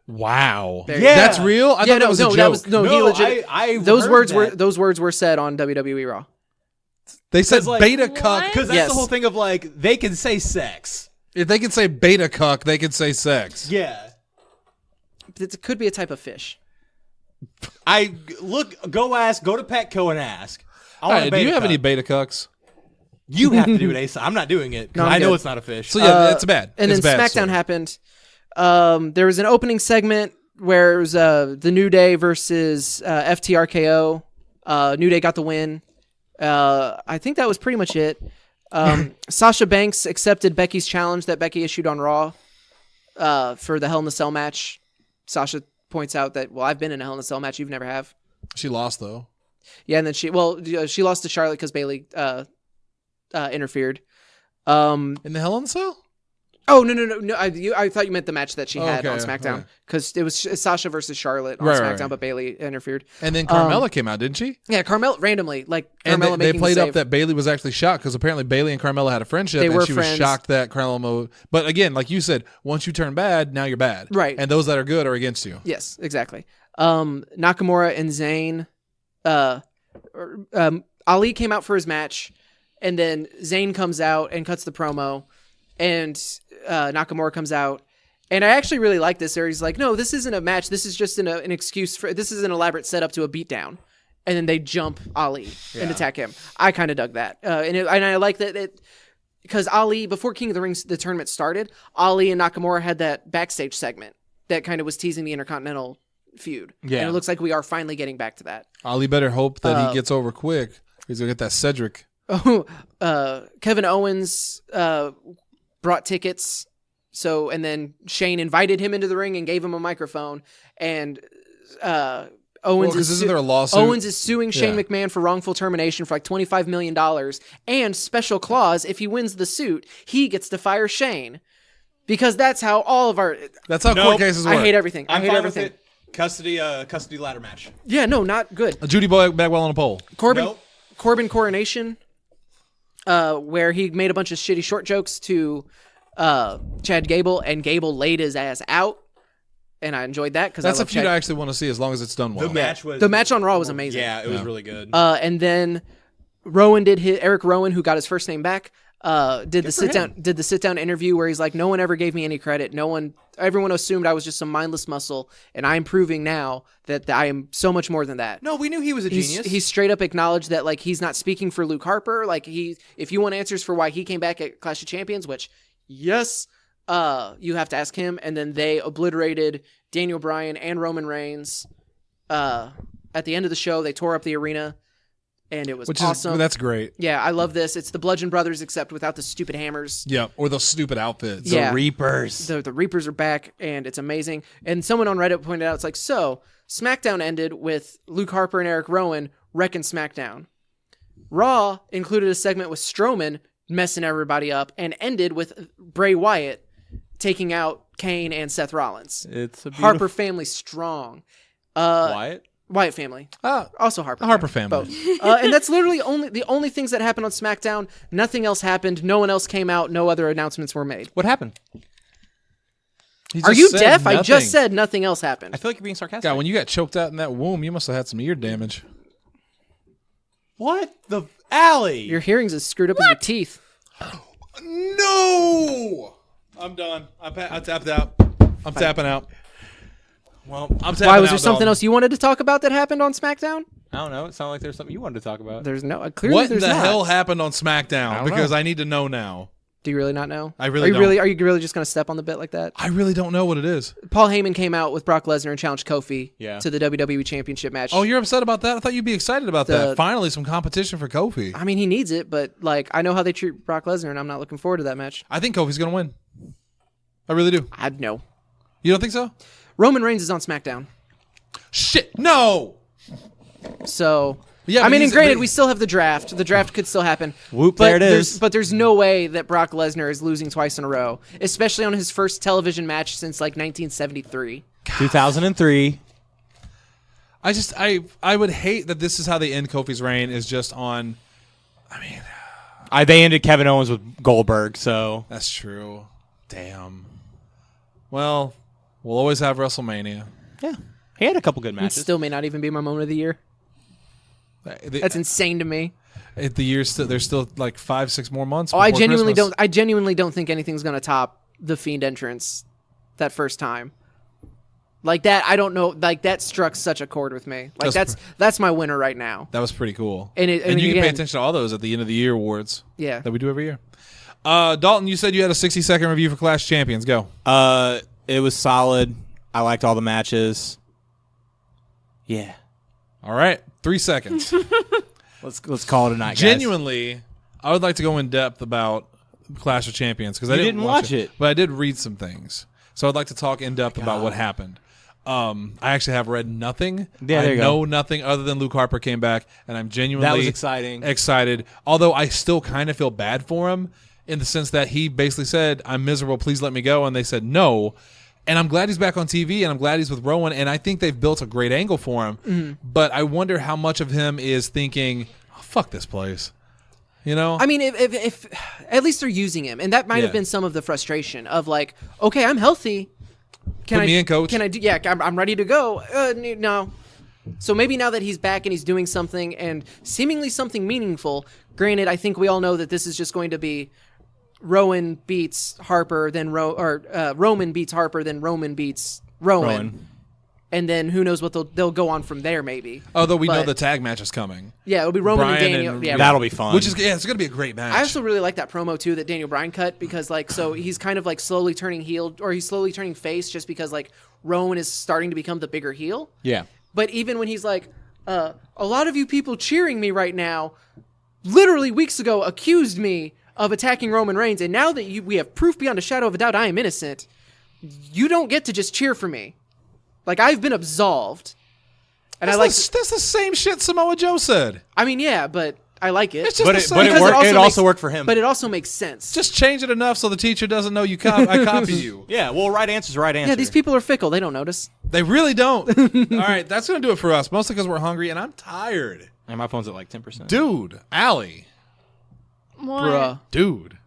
Wow. Very- Yeah. That's real? I thought that was a joke. he legit. I those heard words that. those words were said on WWE Raw. They said 'Cause, like, beta what? cuck. Because that's Yes. the whole thing of like they can say sex. If they can say beta cuck, they can say sex. Yeah. It could be a type of fish. Go to Petco and ask. I want Hey, a do you beta have cuck. any beta cucks? You have to do it, Asa. I'm not doing it. 'Cause No, I'm I know good. it's not a fish. So yeah, it's bad. And it's then bad SmackDown story. happened. There was an opening segment where it was the New Day versus FTRKO. New Day got the win. I think that was pretty much it. Sasha Banks accepted Becky's challenge that Becky issued on Raw for the Hell in the Cell match. Sasha points out that, well, I've been in a Hell in a Cell match. You've never have. She lost though. Yeah, and then she lost to Charlotte because Bayley interfered. In the Hell in the Cell? Oh no! I thought you meant the match that she had on Okay, SmackDown okay. because it was Sasha versus Charlotte on Right, SmackDown, right. but Bayley interfered. And then Carmella came out, didn't she? Yeah, Carmella randomly, like And Carmella they making played the up save. that Bayley was actually shocked because apparently Bayley and Carmella had a friendship, They and were she friends. was shocked that Carmella. But again, like you said, once you turn bad, now you're bad. Right. And those that are good are against you. Yes, exactly. Nakamura and Zayn, Ali came out for his match, and then Zayn comes out and cuts the promo, and Nakamura comes out. And I actually really like this. Where he's like, "No, this isn't a match. This is just an excuse for. This is an elaborate setup to a beatdown." And then they jump Ali and attack him. I kind of dug that, and I like that because Ali, before King of the Rings, the tournament started, Ali and Nakamura had that backstage segment that kind of was teasing the Intercontinental feud. Yeah. And it looks like we are finally getting back to that. Ali better hope that he gets over quick. He's gonna get that Cedric. Kevin Owens brought tickets. And then Shane invited him into the ring and gave him a microphone. And Owens isn't there a lawsuit? Owens is suing Shane Yeah. McMahon for wrongful termination for like $25 million. And special clause, if he wins the suit, he gets to fire Shane. Because that's how all of our... That's how Nope. court cases work. I hate everything. I I'm hate fine everything. with it. Custody ladder match. Yeah, no, not good. A Judy Bagwell on a pole. Corbin Nope. Coronation, where he made a bunch of shitty short jokes to Chad Gable, and Gable laid his ass out, and I enjoyed that because That's I a love feud I Chad. actually want to see as long as it's done well. The match on Raw was amazing. Yeah, it was really good. And then Eric Rowan, who got his first name back, did the sit down interview where he's like, no one ever gave me any credit. Everyone assumed I was just some mindless muscle, and I'm proving now that I am so much more than that. No, we knew he was a genius. He straight up acknowledged that like he's not speaking for Luke Harper. Like if you want answers for why he came back at Clash of Champions, which yes, you have to ask him. And then they obliterated Daniel Bryan and Roman Reigns. At the end of the show, they tore up the arena, and it was awesome. That's great. Yeah, I love this. It's the Bludgeon Brothers, except without the stupid hammers. Yeah, or those stupid outfits. Yeah. Reapers. The Reapers are back, and it's amazing. And someone on Reddit pointed out, it's like, so SmackDown ended with Luke Harper and Eric Rowan wrecking SmackDown. Raw included a segment with Strowman messing everybody up, and ended with Bray Wyatt taking out Kane and Seth Rollins. It's a Harper family strong. Wyatt. Wyatt family. Ah, Also Harper. Harper family. Both. And that's literally the only things that happened on SmackDown. Nothing else happened. No one else came out. No other announcements were made. What happened? He Are just you said deaf? I nothing. just said nothing else happened. I feel like you're being sarcastic. God, when you got choked out in that womb, you must have had some ear damage. What the alley? Your hearing's as screwed up as your teeth. No! I'm done. I tapped out. I'm tapping out. Well, I'm tapping Why was there out, something Dalton. else you wanted to talk about that happened on SmackDown? I don't know. It sounded like there's something you wanted to talk about. There's no clearly What there's the not. hell happened on SmackDown? don't Because know. I need to know now. Do you really not know? I really don't. Are you really just going to step on the bit like that? I really don't know what it is. Paul Heyman came out with Brock Lesnar and challenged Kofi Yeah. to the WWE Championship match. Oh, you're upset about that? I thought you'd be excited about that. Finally, some competition for Kofi. I mean, he needs it, but like I know how they treat Brock Lesnar, and I'm not looking forward to that match. I think Kofi's going to win. I really do. I know. You don't think so? Roman Reigns is on SmackDown, Shit. No. so Yeah, I but mean, and he's- granted, but- we still have the draft. The draft could still happen. Whoop, but there it is. But there's no way that Brock Lesnar is losing twice in a row, especially on his first television match since like 1973. 2003. I would hate that this is how they end Kofi's reign is just on. I mean, They ended Kevin Owens with Goldberg, so that's true. Damn. Well, we'll always have WrestleMania. yeah, he had a couple good It matches. still may not even be my moment of the year. That's insane to me. The year's still there's still like 5-6 more months. Oh, I before genuinely Christmas. don't. I genuinely don't think anything's gonna top the Fiend entrance that first time. Like that, I don't know. Like that struck such a chord with me. Like that's my winner right now. That was pretty cool. And you can pay again- attention to all those at the end of the year awards. Yeah. That we do every year. Dalton, you said you had a 60-second review for Clash of Champions. Go. It was solid. I liked all the matches. Yeah, All right. 3 seconds. let's call it a night. Guys. Genuinely, I would like to go in depth about Clash of Champions because I You didn't didn't watch it. but I did read some things. So I'd like to talk in depth about what happened. I actually have read nothing. Yeah, I there you know go. nothing other than Luke Harper came back, and I'm genuinely That was exciting. Excited, although I still kind of feel bad for him in the sense that he basically said, "I'm miserable. Please let me go," and they said no. And I'm glad he's back on TV, and I'm glad he's with Rowan, and I think they've built a great angle for him. Mm-hmm. But I wonder how much of him is thinking, oh, "Fuck this place," you know? I mean, if at least they're using him, and that might have Yeah. been some of the frustration of like, okay, I'm healthy. Can Put I me in, coach. Can I do? Yeah, I'm ready to go. No. So maybe now that he's back and he's doing something and seemingly something meaningful. Granted, I think we all know that this is just going to be Rowan beats Harper, then Roman beats Harper, then Roman beats Rowan. And then who knows what they'll go on from there, maybe. Although we know But- the tag match is coming. Yeah, it'll be Roman Brian and Daniel. and- Yeah, That'll be fun. Which is it's going to be a great match. I also really like that promo too that Daniel Bryan cut because like so he's kind of like slowly turning heel or he's slowly turning face just because like Rowan is starting to become the bigger heel. Yeah. But even when he's like, a lot of you people cheering me right now, literally weeks ago accused me of attacking Roman Reigns, and now that we have proof beyond a shadow of a doubt I am innocent, you don't get to just cheer for me. Like I've been absolved. And that's that's the same shit Samoa Joe said. I mean, yeah, but I like it. It's just But the it, same. but it Because worked. It also makes- worked for him. But it also makes sense. Just change it enough so the teacher doesn't know I copy you. yeah. Well, right answer's right answer. yeah, these people are fickle. They don't notice. They really don't. All right, that's going to do it for us, mostly because we're hungry and I'm tired. And my phone's at like 10%. Dude, Allie, What? dude.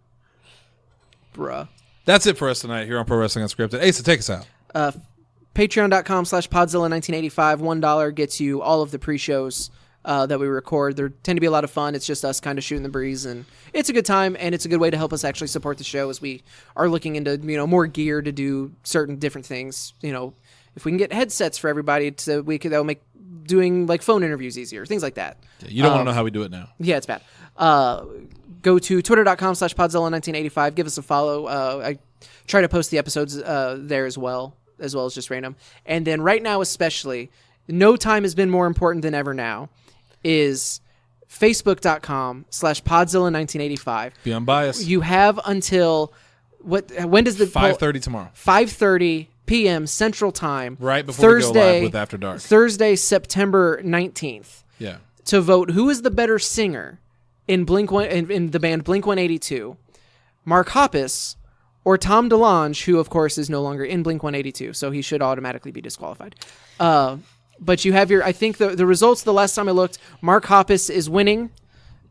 Bruh. That's it for us tonight here on Pro Wrestling Unscripted. Asa, take us out. Patreon.com/Podzilla1985. $1 gets you all of the pre-shows that we record. They tend to be a lot of fun. It's just us kind of shooting the breeze, and it's a good time, and it's a good way to help us actually support the show as we are looking into more gear to do certain different things. If we can get headsets for everybody, that'll make doing like phone interviews easier, things like that. You don't want to know how we do it now. Yeah, it's bad. Go to twitter.com/Podzilla1985. Give us a follow. I try to post the episodes there as well as just random. And then right now especially, no time has been more important than ever now, is facebook.com/Podzilla1985. Be unbiased. You have until, when does the 5:30 tomorrow. 5:30 p.m. Central Time. Right before we go Thursday, live with After Dark. Thursday, September 19th. Yeah. To vote who is the better singer in in the band Blink-182, Mark Hoppus or Tom DeLonge, who of course is no longer in Blink-182, so he should automatically be disqualified. But you have I think the results the last time I looked, Mark Hoppus is winning.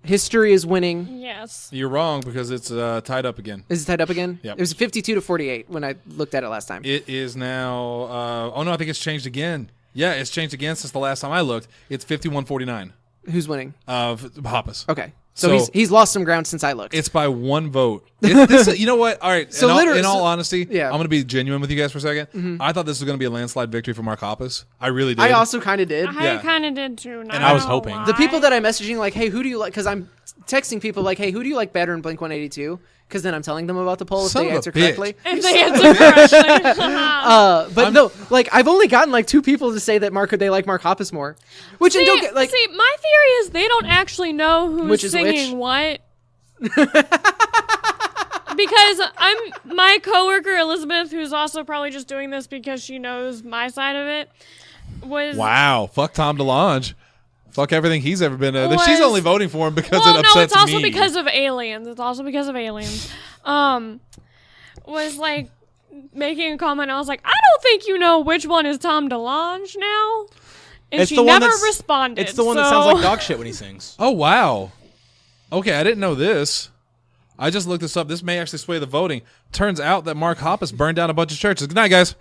History is winning. Yes. You're wrong because it's tied up again. Is it tied up again? Yep. It was 52-48 when I looked at it last time. It is now. I think it's changed again. Yeah, it's changed again since the last time I looked. It's 51-49 Who's winning? of Hoppus. Okay. So he's lost some ground since I looked. It's by one vote. You know what? All right. So in all honesty, yeah. I'm going to be genuine with you guys for a second. I thought this was going to be a landslide victory for Mark Hoppus. I really did. I also kind of did. I kind of did too. And I was hoping. The people that I'm messaging like, hey, who do you like? Because I'm texting people like, hey, who do you like better in Blink 182? Because then I'm telling them about the poll if Son they of a answer bitch. correctly. If they answer correctly. But no, like I've only gotten like 2 people to say that they like Mark Hoppus more. Which and don't get like. See, my theory is they don't actually know who's Which is singing what. Because my coworker Elizabeth, who's also probably just doing this because she knows my side of it, was Wow. Fuck Tom DeLonge. Fuck everything he's ever been. She's only voting for him because it upsets me. No, it's also because of aliens. Was like making a comment. I was like, I don't think you know which one is Tom DeLonge now. And she never responded. It's the one that sounds like dog shit when he sings. Oh, wow. Okay, I didn't know this. I just looked this up. This may actually sway the voting. Turns out that Mark Hoppus burned down a bunch of churches. Good night, guys.